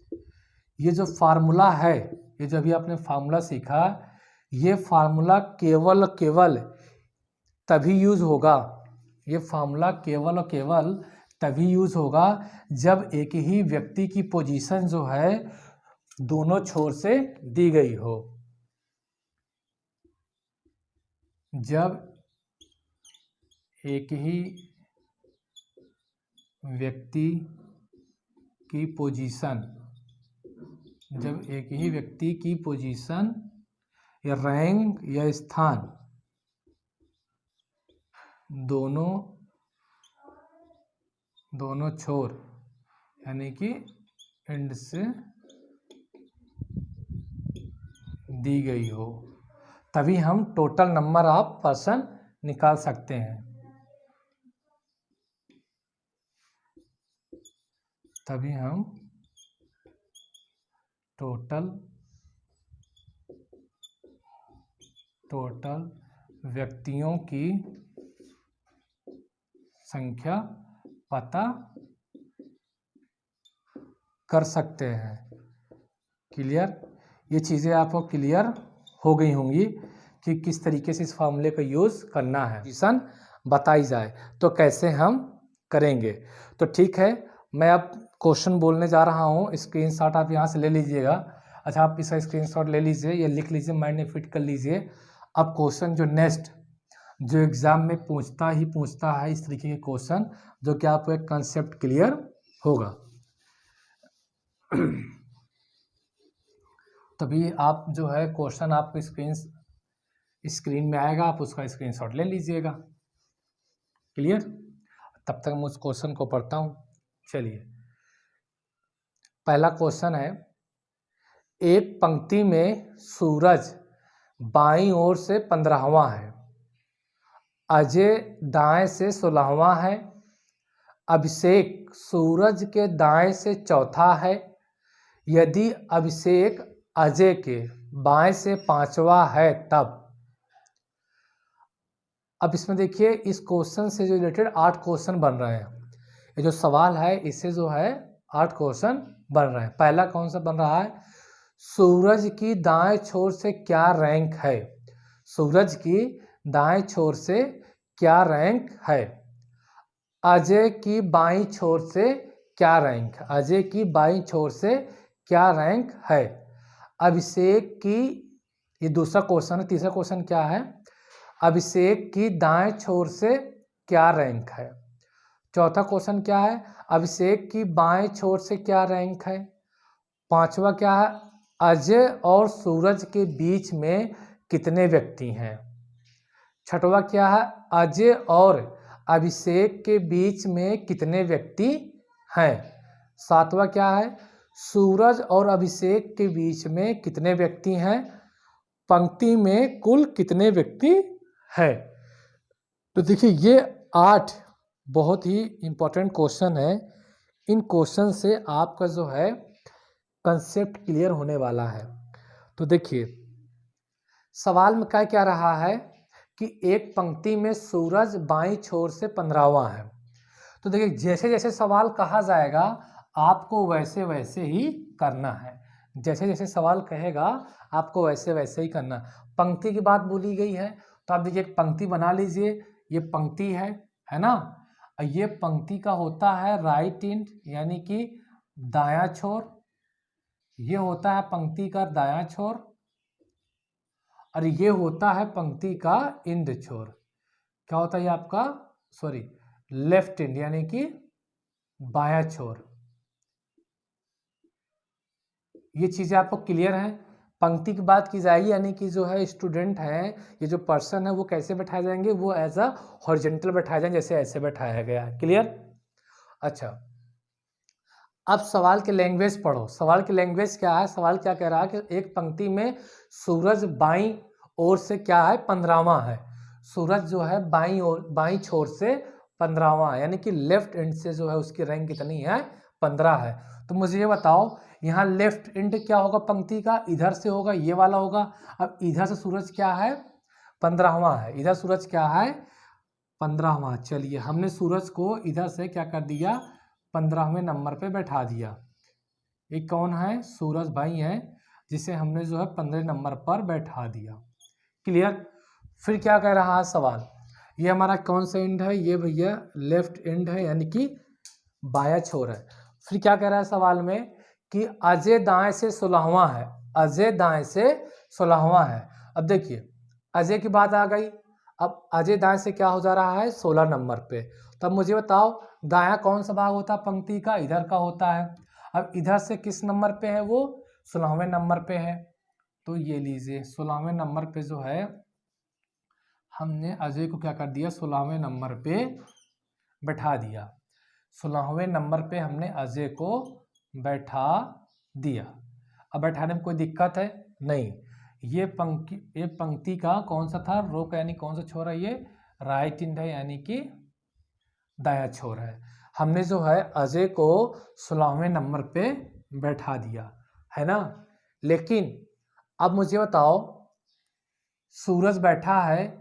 Speaker 1: ये जो फार्मूला है, ये जो अभी आपने फार्मूला सीखा, ये फार्मूला केवल तभी यूज होगा, ये फार्मूला केवल और केवल तभी यूज होगा जब एक ही व्यक्ति की पोजीशन जो है दोनों छोर से दी गई हो। जब एक ही व्यक्ति की पोजीशन, जब एक ही व्यक्ति की पोजीशन या रैंक या स्थान दोनों छोर यानी कि एंड से दी गई हो, तभी हम टोटल नंबर ऑफ पर्सन निकाल सकते हैं, तभी हम टोटल व्यक्तियों की संख्या पता कर सकते हैं। क्लियर, ये चीज़ें आपको क्लियर हो गई होंगी कि किस तरीके से इस फार्मूले का यूज़ करना है, पोजीशन बताई जाए तो कैसे हम करेंगे। तो ठीक है, मैं अब क्वेश्चन बोलने जा रहा हूँ, स्क्रीनशॉट आप यहाँ से ले लीजिएगा। अच्छा, आप इसका स्क्रीनशॉट ले लीजिए, ये लिख लीजिए, माइंड में फिट कर लीजिए। अब क्वेश्चन जो नेक्स्ट जो एग्ज़ाम में पूछता है इस तरीके के क्वेश्चन, जो कि आपको एक कंसेप्ट क्लियर होगा तभी आप जो है क्वेश्चन आपको स्क्रीन में आएगा, आप उसका स्क्रीनशॉट ले लीजिएगा। क्लियर, तब तक मैं उस क्वेश्चन को पढ़ता हूँ। चलिए, पहला क्वेश्चन है, एक पंक्ति में सूरज बाईं ओर से 15वां है, अजय दाएं से 16वां है, अभिषेक सूरज के दाएं से चौथा है। यदि अभिषेक अजय के बाएं से 5वां है तब। अब इसमें देखिए, इस क्वेश्चन से जो रिलेटेड 8 क्वेश्चन बन रहे हैं। ये जो सवाल है इससे जो है 8 क्वेश्चन बन रहे हैं। पहला कौन सा बन रहा है, सूरज की दाएं छोर से क्या रैंक है। सूरज की दाएं छोर से क्या रैंक है। अजय की बाईं छोर से क्या रैंक है। अजय की बाईं छोर से क्या रैंक है। अभिषेक की, ये दूसरा क्वेश्चन है। तीसरा क्वेश्चन क्या है, अभिषेक की दाएं छोर से क्या रैंक है। चौथा क्वेश्चन क्या है, अभिषेक की बाएं छोर से क्या रैंक है। पांचवा क्या है, अजय और सूरज के बीच में कितने व्यक्ति हैं। छठवा क्या है, अजय और अभिषेक के बीच में कितने व्यक्ति हैं। सातवां क्या है, सूरज और अभिषेक के बीच में कितने व्यक्ति हैं। पंक्ति में कुल कितने व्यक्ति हैं। तो देखिए, ये 8 बहुत ही इम्पोर्टेंट क्वेश्चन है। इन क्वेश्चन से आपका जो है कंसेप्ट क्लियर होने वाला है। तो देखिए, सवाल में क्या क्या रहा है कि एक पंक्ति में सूरज बाईं छोर से 15वां है। तो देखिए, जैसे जैसे सवाल कहा जाएगा आपको वैसे वैसे ही करना है। जैसे जैसे सवाल कहेगा आपको वैसे वैसे ही करना। पंक्ति की बात बोली गई है तो आप देखिए, एक पंक्ति बना लीजिए। ये पंक्ति है ना। ये पंक्ति का होता है राइट एंड, यानी कि दायां छोर। ये होता है पंक्ति का दायां छोर और ये होता है पंक्ति का इंड छोर। क्या होता है ये आपका, सॉरी, लेफ्ट एंड, यानी कि बायां छोर। ये चीजें आपको क्लियर हैं। पंक्ति की बात की जाएगी, यानी कि जो है स्टूडेंट है, ये जो पर्सन है, वो कैसे बैठाए जाएंगे, वो एज अ हॉरिजॉन्टल बैठाए जाएंगे, जैसे ऐसे बैठाया गया है। क्लियर। अच्छा, अब सवाल के लैंग्वेज पढ़ो। सवाल की लैंग्वेज क्या है, सवाल क्या कह रहा है कि एक पंक्ति में सूरज बाईं ओर से क्या है, 15वां है। सूरज जो है बाईं छोर से 15वां, यानी कि लेफ्ट एंड से जो है उसकी रैंक कितनी है, 15 है। तो मुझे ये बताओ, यहाँ लेफ्ट एंड क्या होगा पंक्ति का, इधर से होगा, ये वाला होगा। अब इधर से सूरज क्या है, 15वां है। इधर सूरज क्या है, 15वां। चलिए, हमने सूरज को इधर से क्या कर दिया, 15वें नंबर पे बैठा दिया। ये कौन है, सूरज भाई है, जिसे हमने जो है 15 नंबर पर बैठा दिया। क्लियर। फिर क्या कह रहा है सवाल, ये हमारा कौन सा एंड है, ये भैया लेफ्ट एंड है, यानी कि बायां छोर है। फिर क्या कह रहा है सवाल में कि अजय दाएं से 16वां है। अजय दाएं से 16वां है। अब देखिए, अजय की बात आ गई। अब अजय दाएं से क्या हो जा रहा है, 16 नंबर पे। तब मुझे बताओ, दायां कौन सा भाग होता है पंक्ति का, इधर का होता है। अब इधर से किस नंबर पे है, वो 16वें नंबर पे है। तो ये लीजिए, 16वें नंबर पे जो है हमने अजय को क्या कर दिया, 16वें नंबर पे बैठा दिया। 16वें नंबर पे हमने अजय को बैठा दिया। अब बैठाने में कोई दिक्कत है नहीं। ये पंक्ति का कौन सा था, रो का, यानी कौन सा छोर है, ये राइट एंड है, यानी कि दायां छोर है। हमने जो है अजय को 16वें नंबर पे बैठा दिया, है ना। लेकिन अब मुझे बताओ, सूरज बैठा है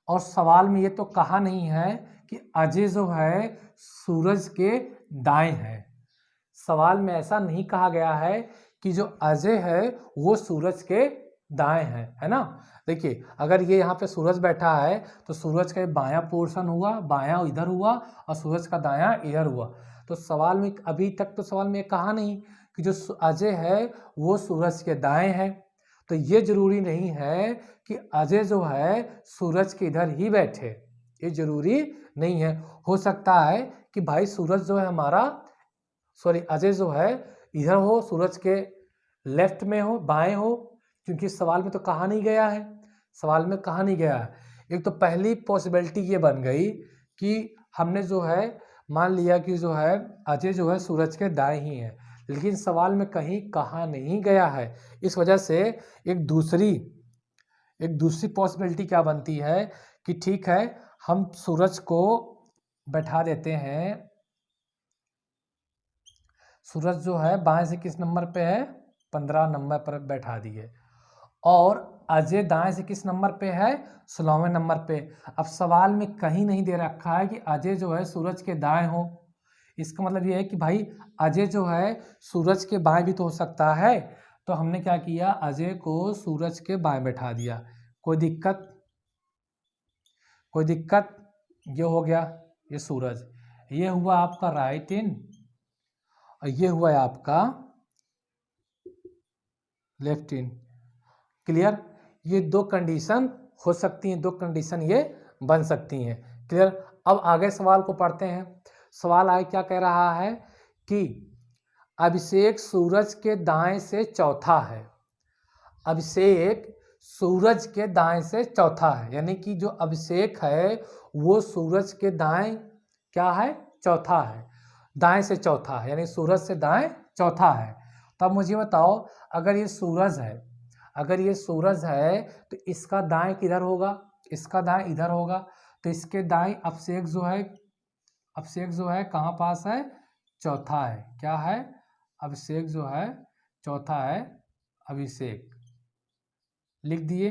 Speaker 1: और सवाल में ये तो कहा नहीं है कि अजय जो है सूरज के दाएं है। सवाल में ऐसा नहीं कहा गया है कि जो अजय है वो सूरज के दाएं है ना। देखिए, अगर ये यहाँ पे सूरज बैठा है तो सूरज का बायां पोर्शन हुआ, बायां इधर हुआ और सूरज का दायां इधर हुआ। तो सवाल में अभी तक तो सवाल में कहा नहीं कि जो अजय है वो सूरज के दाएं है। तो ये जरूरी नहीं है कि अजय जो है सूरज के इधर ही बैठे, ये जरूरी नहीं है। हो सकता है कि भाई सूरज जो है हमारा, सॉरी, अजय जो है इधर हो, सूरज के लेफ्ट में हो, बाएं हो, क्योंकि सवाल में तो कहा नहीं गया है। सवाल में कहा नहीं गया है। एक तो पहली पॉसिबिलिटी ये बन गई कि हमने जो है मान लिया कि जो है अजय जो है सूरज के दाएं ही है। लेकिन सवाल में कहीं कहा नहीं गया है। इस वजह से एक दूसरी पॉसिबिलिटी क्या बनती है कि ठीक है, हम सूरज को बैठा देते हैं। सूरज जो है बाएं से किस नंबर पे है, 15 नंबर पर बैठा दिए, और अजय दाएं से किस नंबर पे है, 16वें नंबर पे। अब सवाल में कहीं नहीं दे रखा है कि अजय जो है सूरज के दाएं हो। इसका मतलब ये है कि भाई अजय जो है सूरज के बाएं भी तो हो सकता है। तो हमने क्या किया, अजय को सूरज के बाएं बैठा दिया। कोई दिक्कत? ये हो गया, ये सूरज, ये हुआ आपका राइट इन, और ये हुआ है आपका लेफ्ट इन। क्लियर? ये दो कंडीशन हो सकती हैं, दो कंडीशन ये बन सकती हैं। क्लियर? अब आगे सवाल को पढ़ते हैं। सवाल आगे क्या कह रहा है कि अभिषेक सूरज के दाएं से चौथा है। अभिषेक सूरज के दाएं से चौथा है, यानी कि जो अभिषेक है वो सूरज के दाएं क्या है, चौथा है। दाएं से चौथा है, यानी सूरज से दाएं चौथा है। तो अब मुझे बताओ, अगर ये सूरज है तो इसका दाएं किधर होगा, इसका दाएं इधर होगा। तो इसके दाएं अभिषेक जो है कहाँ पास है, चौथा है। क्या है, अभिषेक जो है चौथा है, अभिषेक लिख दिए।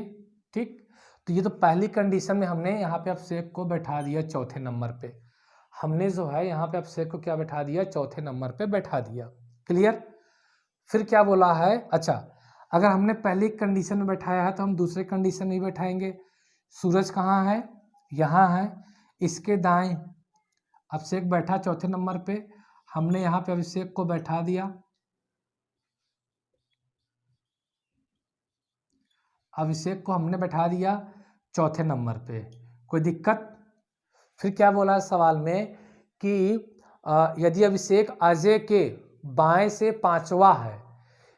Speaker 1: ठीक, तो ये तो पहली कंडीशन में हमने यहाँ पे अभिषेक को बैठा दिया चौथे नंबर पे। हमने जो है यहाँ पे अभिषेक को क्या बैठा दिया, चौथे नंबर पे बैठा दिया। क्लियर? फिर क्या बोला है, अच्छा अगर हमने पहली कंडीशन में बैठाया है तो हम दूसरे कंडीशन में बैठाएंगे। सूरज कहाँ है, यहाँ है, इसके दाएं अभिषेक बैठा चौथे नंबर पे, हमने यहाँ पे अभिषेक को बैठा दिया। अभिषेक को हमने बैठा दिया चौथे नंबर पे। कोई दिक्कत? फिर क्या बोला है सवाल में कि यदि अभिषेक अजय के बाएं से पांचवा है,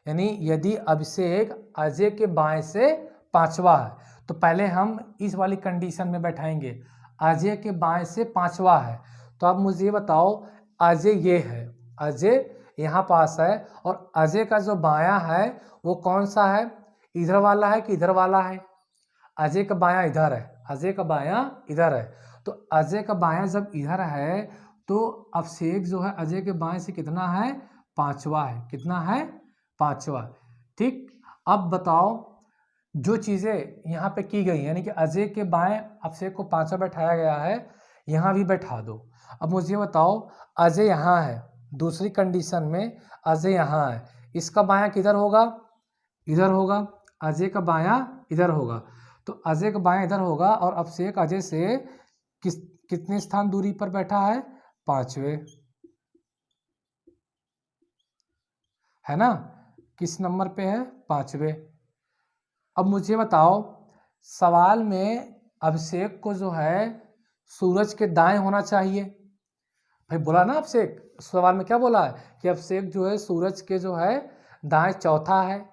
Speaker 1: यानी यदि अभिषेक अजय के बाएं से पांचवा है, तो पहले हम इस वाली कंडीशन में बैठाएंगे, अजय के बाएं से पांचवा है। तो अब मुझे ये बताओ, अजय ये है, अजय यहाँ पास है, और अजय का जो बायां है वो कौन सा है, इधर वाला है कि इधर वाला है? अजय का बायां इधर है, अजय का बायां इधर है। तो अजय का बायां जब इधर है तो अभिषेक जो है अजय के बाएं से कितना है, पांचवा है। कितना है, पांचवा। ठीक, अब बताओ जो चीजें यहाँ पे की गई, यानी कि अजय के बाएं अभिषेक को पांचवा बैठाया गया है, यहाँ भी बैठा दो। अब मुझे बताओ, अजय यहाँ है, दूसरी कंडीशन में अजय यहाँ है, इसका बायां किधर होगा, इधर होगा। अजय का बायां इधर होगा, तो अजय का बायां इधर होगा, और अभिषेक अजय से कितने स्थान दूरी पर बैठा है, पांचवें, है ना? किस नंबर पे है, पांचवें। अब मुझे बताओ, सवाल में अभिषेक को जो है सूरज के दाएं होना चाहिए। भाई बोला ना, अभिषेक सवाल में क्या बोला है कि अभिषेक जो है सूरज के जो है दाएं चौथा है।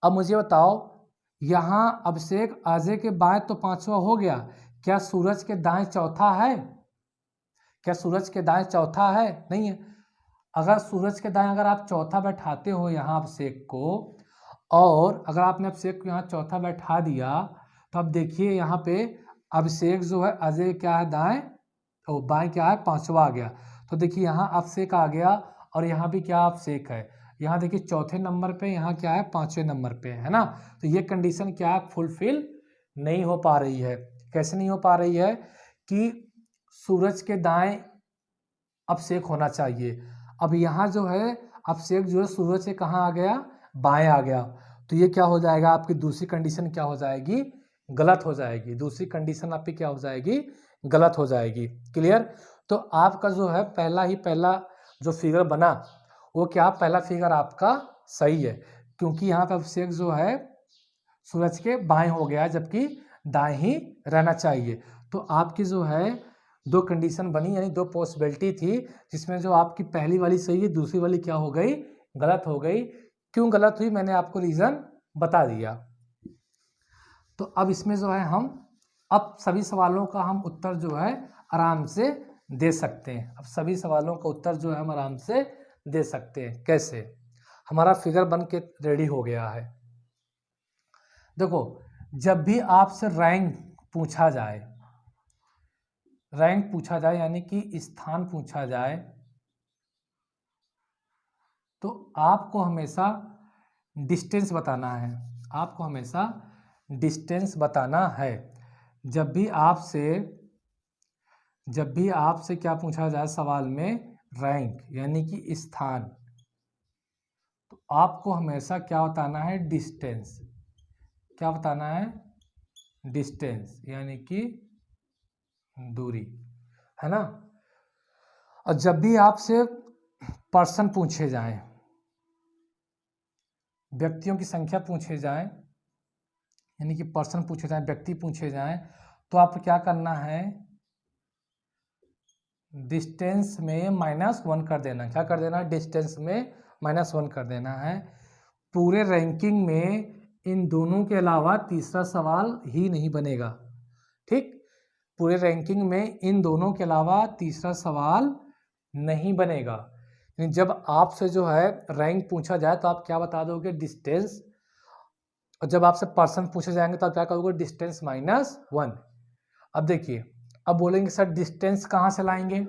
Speaker 1: अब मुझे बताओ, यहाँ अभिषेक अजय के बाएं तो पांचवा हो गया, क्या सूरज के दाएं चौथा है? क्या सूरज के दाएं चौथा है? नहीं है। अगर सूरज के दाएं अगर आप चौथा बैठाते हो यहाँ अभिषेक को, और अगर आपने अभिषेक को यहाँ चौथा बैठा दिया, तो अब देखिए यहाँ पे अभिषेक जो है अजय क्या है, दाएं, तो बाएं क्या है, पांचवा आ गया। तो देखिए यहाँ अभिषेक आ गया, और यहाँ भी क्या अभिषेक है, यहाँ देखिए चौथे नंबर पे, यहाँ क्या है, पांचवें नंबर पे, है ना? तो ये कंडीशन क्या है, फुलफिल नहीं हो पा रही है। कैसे नहीं हो पा रही है कि सूरज के दाएं अभिषेक होना चाहिए। अब यहाँ जो है अभिषेक जो है सूरज से कहाँ आ गया, बाएं आ गया। तो ये क्या हो जाएगा, आपकी दूसरी कंडीशन क्या हो जाएगी, गलत हो जाएगी। दूसरी कंडीशन आपकी क्या हो जाएगी, गलत हो जाएगी। क्लियर? तो आपका जो है पहला जो फिगर बना वो क्या, पहला फिगर आपका सही है, क्योंकि यहाँ पे अभिषेक जो है सूरज के बाएं हो गया, जबकि दाएं ही रहना चाहिए। तो आपकी जो है दो कंडीशन बनी, यानी दो पॉसिबिलिटी थी, जिसमें जो आपकी पहली वाली सही है, दूसरी वाली क्या हो गई, गलत हो गई। क्यों गलत हुई, मैंने आपको रीज़न बता दिया। तो अब इसमें जो है हम अब सभी सवालों का हम उत्तर जो है आराम से दे सकते हैं। अब सभी सवालों का उत्तर जो है हम आराम से दे सकते हैं। कैसे? हमारा फिगर बन के रेडी हो गया है। देखो, जब भी आपसे रैंक पूछा जाए, यानी कि स्थान पूछा जाए, तो आपको हमेशा डिस्टेंस बताना है। आपको हमेशा डिस्टेंस बताना है। जब भी आपसे क्या पूछा जाए सवाल में, रैंक यानी कि स्थान, तो आपको हमेशा क्या बताना है, डिस्टेंस। क्या बताना है? डिस्टेंस यानी कि दूरी, है ना। और जब भी आपसे पर्सन पूछे जाएं, व्यक्तियों की संख्या पूछे जाएं, यानी कि पर्सन पूछे जाएं, व्यक्ति पूछे जाएं, तो आपको क्या करना है, डिस्टेंस में -1 कर देना। क्या कर देना? डिस्टेंस में -1 कर देना है। पूरे रैंकिंग में इन दोनों के अलावा तीसरा सवाल ही नहीं बनेगा। ठीक, पूरे रैंकिंग में इन दोनों के अलावा तीसरा सवाल नहीं बनेगा। जब आपसे जो है रैंक पूछा जाए तो आप क्या बता दोगे? डिस्टेंस। और जब आपसे पर्सन पूछे जाएंगे तो आप क्या करोगे? डिस्टेंस -1। अब देखिए, अब बोलेंगे सर डिस्टेंस कहाँ से लाएंगे?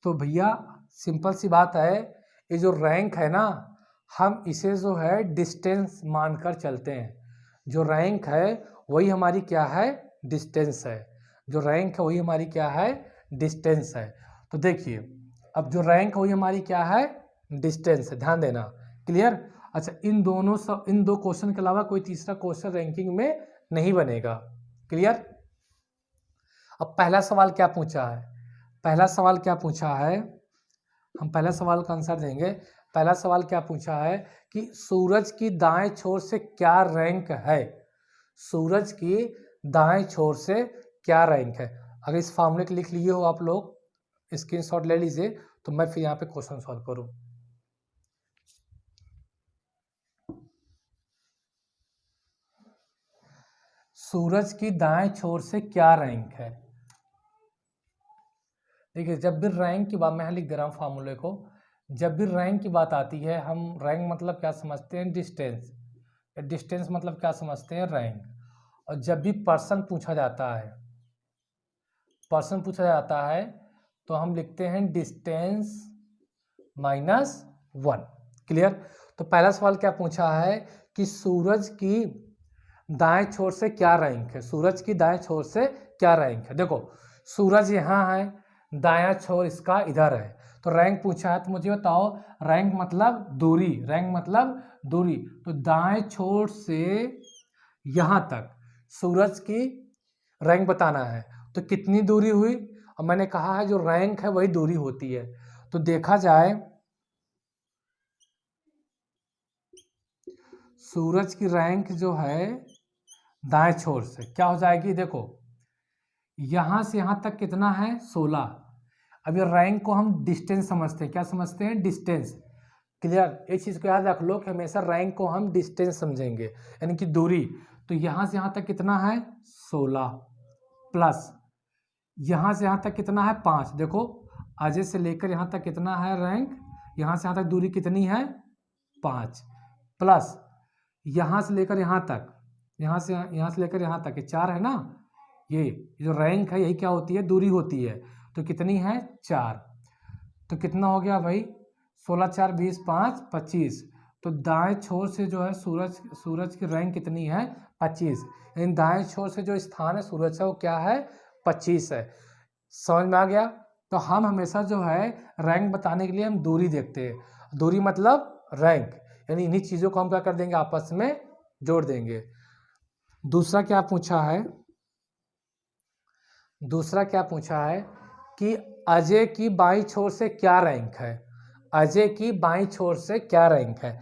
Speaker 1: तो भैया सिंपल सी बात है, ये जो रैंक है ना, हम इसे जो है डिस्टेंस मानकर चलते हैं। जो रैंक है वही हमारी क्या है? डिस्टेंस है। जो रैंक है वही हमारी क्या है? डिस्टेंस है। तो देखिए, अब जो रैंक है वही हमारी क्या है? डिस्टेंस है। ध्यान देना। क्लियर? अच्छा, इन दो क्वेश्चन के अलावा कोई तीसरा क्वेश्चन रैंकिंग में नहीं बनेगा। क्लियर? अब पहला सवाल क्या पूछा है? पहला सवाल क्या पूछा है, हम पहला सवाल का आंसर देंगे। पहला सवाल क्या पूछा है कि सूरज की दाएं छोर से क्या रैंक है? सूरज की दाएं छोर से क्या रैंक है? अगर इस फॉर्मूले को लिख लिए हो आप लोग, स्क्रीनशॉट ले लीजिए, तो मैं फिर यहाँ पे क्वेश्चन सॉल्व करूँ। सूरज की दाएं छोर से क्या रैंक है? देखिए, जब भी रैंक की बात, मैं लिख दे रहा हूँ फार्मूले को, जब भी रैंक की बात आती है, हम रैंक मतलब क्या समझते हैं? डिस्टेंस। डिस्टेंस मतलब क्या समझते हैं? रैंक। और जब भी पर्सन पूछा जाता है, तो हम लिखते हैं डिस्टेंस -1। क्लियर? तो पहला सवाल क्या पूछा है कि सूरज की दाएं छोर से क्या रैंक है? सूरज की दाएं छोर से क्या रैंक है? देखो, सूरज यहाँ है, दायां छोर इसका इधर है, तो रैंक पूछा है, तो मुझे बताओ, रैंक मतलब दूरी। रैंक मतलब दूरी। तो दाएं छोर से यहाँ तक सूरज की रैंक बताना है, तो कितनी दूरी हुई? और मैंने कहा है जो रैंक है वही दूरी होती है। तो देखा जाए, सूरज की रैंक जो है दाएं छोर से क्या हो जाएगी? देखो, यहां से यहां तक कितना है? 16। अब ये रैंक को हम डिस्टेंस समझते हैं। क्या समझते हैं? डिस्टेंस। क्लियर? एक चीज को याद रख लो कि हमेशा रैंक को हम डिस्टेंस समझेंगे, यानी कि दूरी। तो यहां से यहां तक कितना है? 16 प्लस यहां से यहां तक कितना है? 5। देखो, अजय से लेकर यहां तक कितना है रैंक? यहां से यहां तक दूरी कितनी है? 5 प्लस यहां से लेकर यहां तक, यहां से लेकर यहां तक, ये 4 है ना। ये जो रैंक है यही क्या होती है? दूरी होती है। तो कितनी है? 4। तो कितना हो गया भाई? 16 4 20 5 25। तो दाएं छोर से जो है सूरज की रैंक कितनी है? 25। इन दाएं छोर से जो स्थान है सूरज का वो क्या है? 25 है। समझ में आ गया? तो हम हमेशा जो है रैंक बताने के लिए हम दूरी देखते हैं। दूरी मतलब रैंक, यानी इन्हीं चीज़ों को हम क्या कर देंगे? आपस में जोड़ देंगे। दूसरा क्या पूछा है? दूसरा क्या पूछा है कि अजय की बाईं छोर से क्या रैंक है? अजय की बाईं छोर से क्या रैंक है?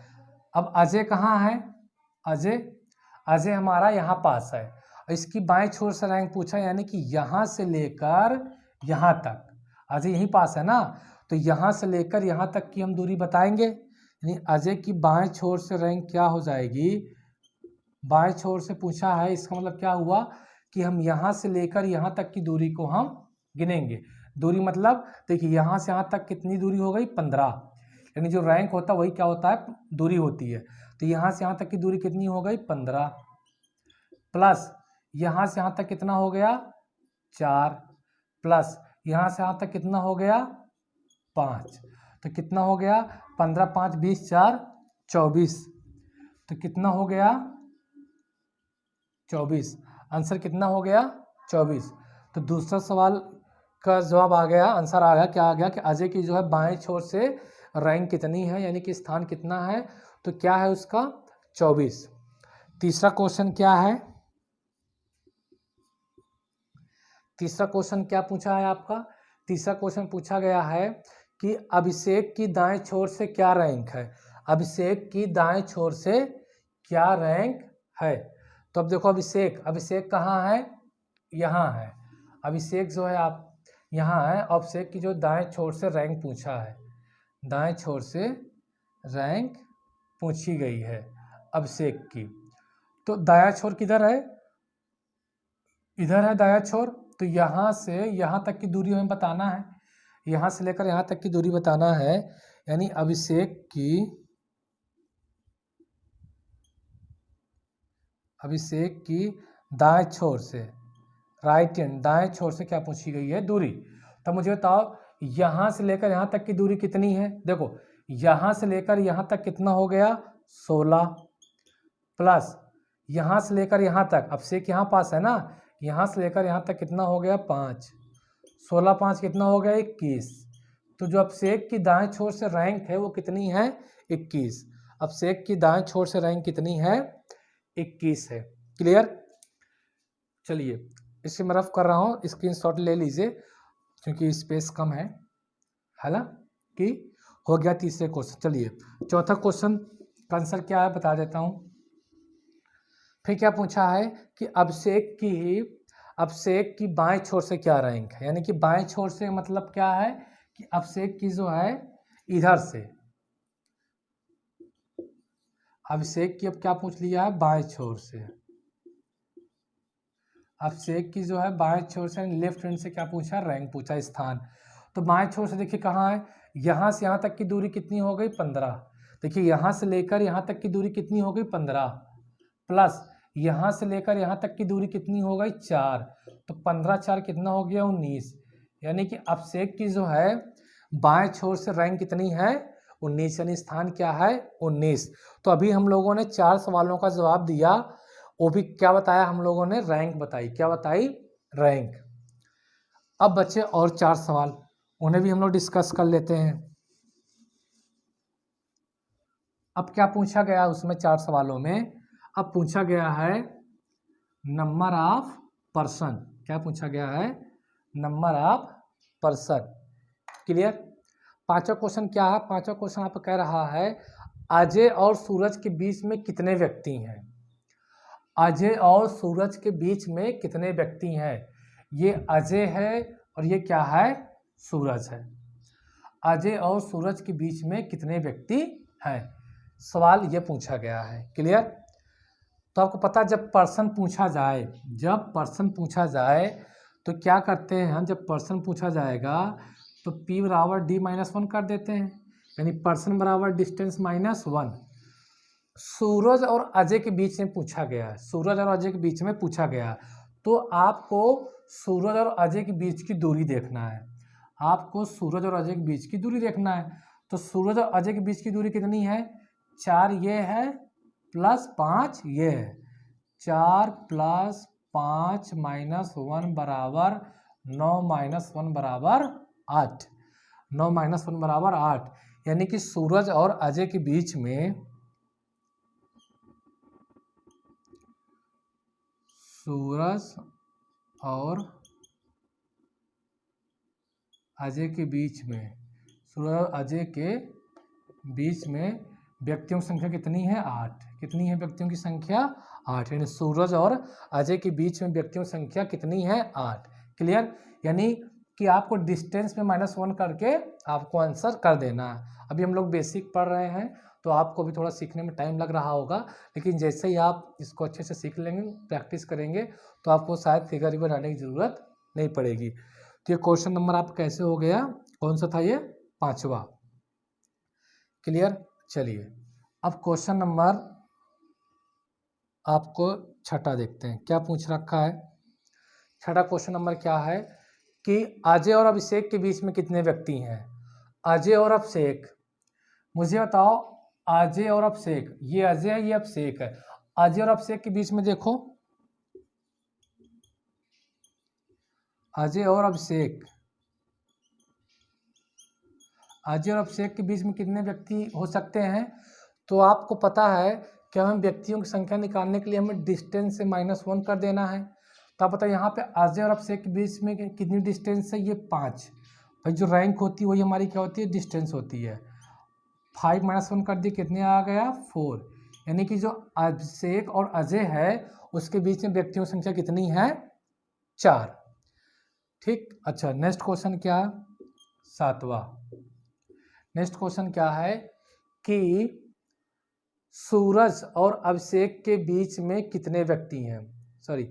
Speaker 1: अब अजय कहाँ है? अजय हमारा यहाँ पास है। इसकी बाईं छोर से रैंक पूछा, यानी कि यहाँ से लेकर यहाँ तक। अजय यहीं पास है ना, तो यहाँ से लेकर यहाँ तक की हम दूरी बताएंगे। यानी अजय की बाएं छोर से रैंक क्या हो जाएगी? बाएं छोर से पूछा है, इसका मतलब क्या हुआ कि हम यहाँ से लेकर यहाँ तक की दूरी को हम गिनेंगे। दूरी मतलब देखिए, यहाँ से यहाँ तक कितनी दूरी हो गई? 15। यानी जो रैंक होता है वही क्या होता है, दूरी होती है। तो यहाँ से यहाँ तक की दूरी कितनी हो गई, 15, प्लस यहाँ से यहाँ तक कितना हो गया, 4, प्लस यहाँ से यहाँ तक कितना हो गया, 5। तो कितना हो गया, 15, 5, 20, 4, 24। तो कितना हो गया, 24। आंसर कितना हो गया, 24। तो दूसरा सवाल का जवाब आ गया, आंसर आ गया, क्या आ गया कि अजय की जो है बाएं छोर से रैंक कितनी है, यानी कि स्थान कितना है, तो क्या है उसका, 24। तीसरा क्वेश्चन क्या है, तीसरा क्वेश्चन क्या पूछा है आपका, तीसरा क्वेश्चन पूछा गया है कि अभिषेक की दाएं छोर से क्या रैंक है, अभिषेक की दाएं छोर से क्या रैंक है। तो अब देखो अभिषेक, अभिषेक कहाँ है, यहाँ है, अभिषेक जो है आप यहाँ है, अभिषेक की जो दाएं छोर से रैंक पूछा है, दाएं छोर से रैंक पूछी गई है अभिषेक की। तो दायां छोर किधर है, इधर है दायां छोर। तो यहाँ से यहाँ तक की दूरी हमें बताना है, यहाँ से लेकर यहाँ तक की दूरी बताना है, यानी अभिषेक की दाएं छोर से, राइट हैंड दाएं छोर से क्या पूछी गई है, दूरी। तो मुझे बताओ यहाँ से लेकर यहाँ तक की दूरी कितनी है, देखो यहाँ से लेकर यहाँ तक कितना हो गया, 16, प्लस यहाँ से लेकर यहाँ तक, अभिषेक यहाँ पास है ना, यहाँ से लेकर यहाँ तक कितना हो गया, 5, 16, 5 कितना हो गया, 21। तो जो अभिषेक की दाएं छोर से रैंक है वो कितनी है, 21। अभिषेक की दाएं छोर से रैंक कितनी है, 21 है। क्लियर, चलिए इसे मैं रफ कर रहा हूँ, स्क्रीनशॉट ले लीजिए क्योंकि स्पेस कम है ना, कि हो गया तीसरे क्वेश्चन। चलिए चौथा क्वेश्चन का आंसर क्या है बता देता हूँ। फिर क्या पूछा है कि अभिषेक की बाएं छोर से क्या रैंक है, यानी कि बाएं छोर से मतलब क्या है कि अभिषेक की जो है इधर से, अभिषेक की अब क्या पूछ लिया है, बाएं छोर से, अभिषेक की जो है बाएं छोर से लेफ्ट हैंड से क्या पूछा, रैंक पूछा, स्थान। तो बाएं छोर से देखिए कहाँ है, यहाँ से यहाँ तक की दूरी कितनी हो गई, 15। देखिए यहाँ से लेकर यहाँ तक की दूरी कितनी हो गई, 15, प्लस यहाँ से लेकर यहाँ तक की दूरी कितनी हो गई, 4। तो 15, 4 कितना हो गया, 19। यानी कि अभिषेक की जो है बाएं छोर से रैंक कितनी है, 19, यानी स्थान क्या है, 19। तो अभी हम लोगों ने 4 सवालों का जवाब दिया, वो भी क्या बताया हम लोगों ने, रैंक बताई, क्या बताई, रैंक। अब बचे और 4 सवाल, उन्हें भी हम लोग डिस्कस कर लेते हैं। अब क्या पूछा गया उसमें 4 सवालों में, अब पूछा गया है नंबर ऑफ पर्सन, क्या पूछा गया है, नंबर ऑफ पर्सन। क्लियर। पांचवा क्वेश्चन क्या है, पांचवा क्वेश्चन आपको कह रहा है अजय और सूरज के बीच में कितने व्यक्ति हैं, अजय और सूरज के बीच में कितने व्यक्ति हैं। ये अजय है और ये क्या है, सूरज है। अजय और सूरज के बीच में कितने व्यक्ति हैं, सवाल ये पूछा गया है। क्लियर। तो आपको पता जब पर्सन पूछा जाए, जब पर्सन पूछा जाए तो क्या करते हैं हम, जब पर्सन पूछा जाएगा तो P बराबर D-1 कर देते हैं, यानी पर्सन बराबर डिस्टेंस -1। सूरज और अजय के बीच में पूछा गया है, सूरज और अजय के बीच में पूछा गया, तो आपको सूरज और अजय के बीच की दूरी देखना है, आपको सूरज और अजय के बीच की दूरी देखना है। तो सूरज और अजय के बीच की दूरी कितनी है, 4 ये है प्लस 5 ये है, 4 + 5 - 1 बराबर 9 - 1 बराबर 8, 9 - 1 बराबर 8। यानी कि सूरज और अजय के बीच में, सूरज और अजय के बीच में, सूरज और अजय के बीच में व्यक्तियों की संख्या कितनी है, 8। कितनी है व्यक्तियों की संख्या, 8। यानी सूरज और अजय के बीच में व्यक्तियों की संख्या कितनी है, 8। क्लियर। यानी कि आपको डिस्टेंस में -1 करके आपको आंसर कर देना है। अभी हम लोग बेसिक पढ़ रहे हैं तो आपको भी थोड़ा सीखने में टाइम लग रहा होगा, लेकिन जैसे ही आप इसको अच्छे से सीख लेंगे, प्रैक्टिस करेंगे, तो आपको शायद फिगर भी बनाने की ज़रूरत नहीं पड़ेगी। तो ये क्वेश्चन नंबर आप कैसे हो गया, कौन सा था ये, 5वां। क्लियर। चलिए अब क्वेश्चन नंबर आपको छठा देखते हैं, क्या पूछ रखा है। छठा क्वेश्चन नंबर क्या है कि अजय और अभिषेक के बीच में कितने व्यक्ति हैं। अजय और अभिषेक, मुझे बताओ अजय और अभिषेक, ये अजय है ये अभिषेक है। अजय और अभिषेक के बीच में देखो, अजय और अभिषेक, अजय और अभिषेक के बीच में कितने व्यक्ति हो सकते हैं। तो आपको पता है कि हमें व्यक्तियों की संख्या निकालने के लिए हमें डिस्टेंस से -1 कर देना है। तो आप बताइए यहाँ पे अजय और अभिषेक के बीच में कितनी डिस्टेंस है, ये 5। भाई जो रैंक होती है वही हमारी क्या होती है, डिस्टेंस होती है। 5 - 1 कर दिए, कितने आ गया 4। यानी कि जो अभिषेक और अजय है उसके बीच में व्यक्तियों की संख्या कितनी है, 4। ठीक। अच्छा नेक्स्ट क्वेश्चन क्या, 7वां। नेक्स्ट क्वेश्चन क्या है कि सूरज और अभिषेक के बीच में कितने व्यक्ति हैं। सॉरी,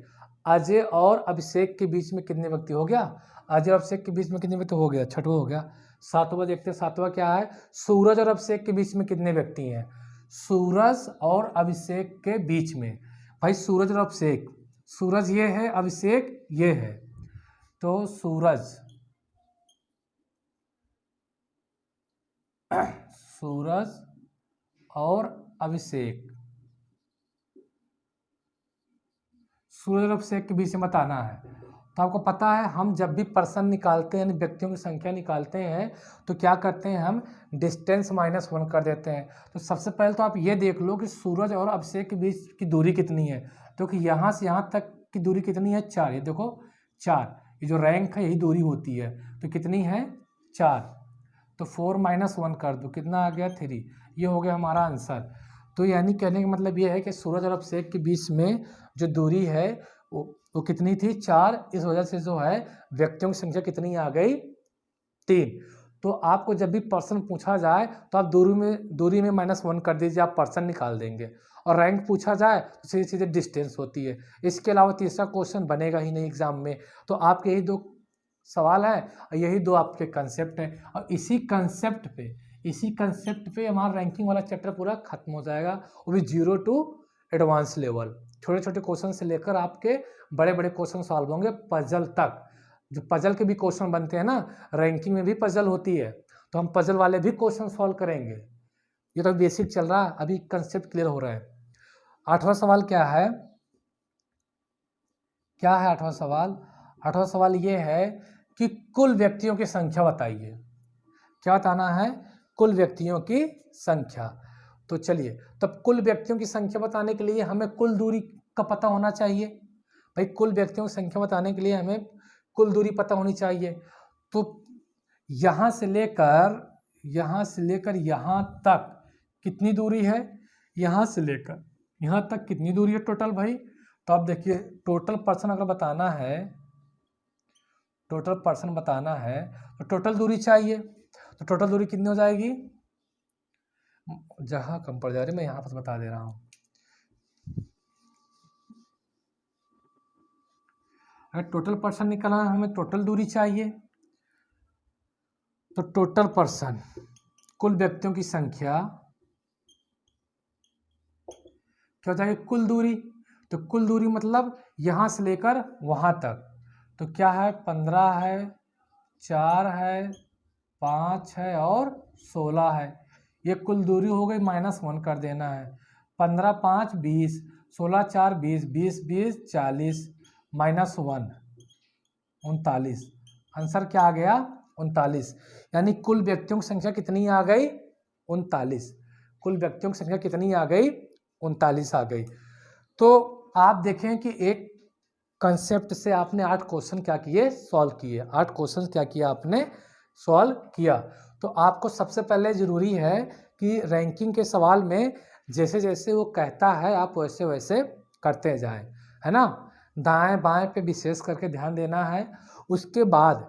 Speaker 1: अजय और अभिषेक के बीच में कितने व्यक्ति, हो गया। अजय और अभिषेक के बीच में कितने व्यक्ति, हो गया। छठवां हो गया। 7वां देखते हैं, 7वां क्या है, सूरज और अभिषेक के बीच में कितने व्यक्ति हैं। सूरज और अभिषेक के बीच में, भाई सूरज और अभिषेक, सूरज ये है, अभिषेक ये है। तो सूरज, सूरज और अभिषेक, सूरज और अभिषेक के बीच में बताना है। तो आपको पता है हम जब भी पर्सन निकालते हैं, यानी व्यक्तियों की संख्या निकालते हैं, तो क्या करते हैं, हम डिस्टेंस -1 कर देते हैं। तो सबसे पहले तो आप ये देख लो कि सूरज और अभिषेक के बीच की दूरी कितनी है। तो कि यहाँ से यहाँ तक की दूरी कितनी है, 4। ये देखो 4, ये जो रैंक है यही दूरी होती है। तो कितनी है, 4। तो 4 - 1 कर दो, कितना आ गया, 3। ये हो गया हमारा आंसर। तो यानी कहने का मतलब ये है कि सूरज और अभिषेक के बीच में जो दूरी है वो कितनी थी, 4। इस वजह से जो है व्यक्तियों की संख्या कितनी आ गई, 3। तो आपको जब भी पर्सन पूछा जाए तो आप दूरी में -1 कर दीजिए, आप पर्सन निकाल देंगे। और रैंक पूछा जाए तो सीधे सीधे डिस्टेंस होती है। इसके अलावा तीसरा क्वेश्चन बनेगा ही नहीं एग्जाम में। तो आपके यही 2 सवाल है और यही 2 आपके कंसेप्ट हैं। और इसी कंसेप्ट पे हमारा रैंकिंग वाला चैप्टर पूरा खत्म हो जाएगा, वो भी 0 टू एडवांस लेवल। छोटे छोटे क्वेश्चन से लेकर आपके बड़े बड़े क्वेश्चन सॉल्व होंगे, पजल तक। जो पजल के भी क्वेश्चन बनते हैं ना, रैंकिंग में भी पजल होती है, तो हम पजल वाले भी क्वेश्चन सॉल्व करेंगे। ये तो बेसिक चल रहा है, अभी कंसेप्ट क्लियर हो रहा है। 8वां सवाल क्या है, 8वां सवाल। 8वां सवाल ये है कि कुल व्यक्तियों की संख्या बताइए। क्या बताना है, कुल व्यक्तियों की संख्या। तो चलिए, तब कुल व्यक्तियों की संख्या बताने के लिए हमें कुल दूरी का पता होना चाहिए। भाई कुल व्यक्तियों की संख्या बताने के लिए हमें कुल दूरी पता होनी चाहिए। तो यहाँ से लेकर यहाँ तक कितनी दूरी है, यहाँ से लेकर यहाँ तक कितनी दूरी है टोटल भाई। तो आप देखिए, टोटल पर्सन अगर बताना है, टोटल पर्सन बताना है तो टोटल दूरी चाहिए। तो टोटल दूरी कितनी हो जाएगी, जहाँ कम पड़ जा रही मैं यहाँ पर बता दे रहा हूँ। अगर टोटल पर्सन निकालना है हमें टोटल दूरी चाहिए। तो टोटल पर्सन, कुल व्यक्तियों की संख्या, क्या हो जाएगी, कुल दूरी। तो कुल दूरी मतलब यहाँ से लेकर वहाँ तक। तो क्या है, 15 है, 4 है, 5 है और 16 है। ये कुल दूरी हो गई, -1 कर देना है। 15 5 20, 16 4 20, 20 20 40, -1 39। आंसर क्या आ गया, 39। यानी कुल व्यक्तियों की संख्या कितनी आ गई, 39। कुल व्यक्तियों की संख्या कितनी आ गई, 39 आ गई। तो आप देखें कि एक कंसेप्ट से आपने 8 क्वेश्चन क्या किए, सॉल्व किए। 8 क्वेश्चन क्या किया आपने, सॉल्व किया। तो आपको सबसे पहले ज़रूरी है कि रैंकिंग के सवाल में जैसे जैसे वो कहता है आप वैसे वैसे करते जाएं, है ना। दाएं बाएं पे विशेष करके ध्यान देना है। उसके बाद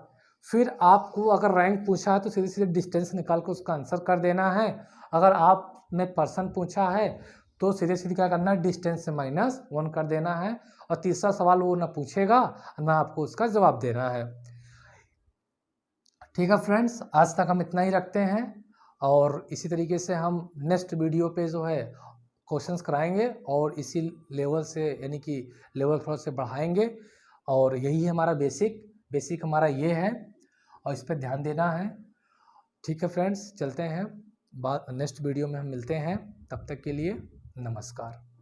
Speaker 1: फिर आपको अगर रैंक पूछा है तो सीधे सीधे डिस्टेंस निकाल कर उसका आंसर कर देना है। अगर आपने पर्सन पूछा है तो सीधे सीधे क्या करना है, डिस्टेंस से -1 कर देना है। और तीसरा सवाल वो ना पूछेगा ना आपको उसका जवाब देना है। ठीक है फ्रेंड्स, आज तक हम इतना ही रखते हैं और इसी तरीके से हम नेक्स्ट वीडियो पे जो है क्वेश्चंस कराएंगे और इसी लेवल से यानी कि लेवल थोड़ा से बढ़ाएंगे। और यही हमारा बेसिक हमारा ये है और इस पर ध्यान देना है। ठीक है फ्रेंड्स, चलते हैं, नेक्स्ट वीडियो में हम मिलते हैं। तब तक के लिए नमस्कार।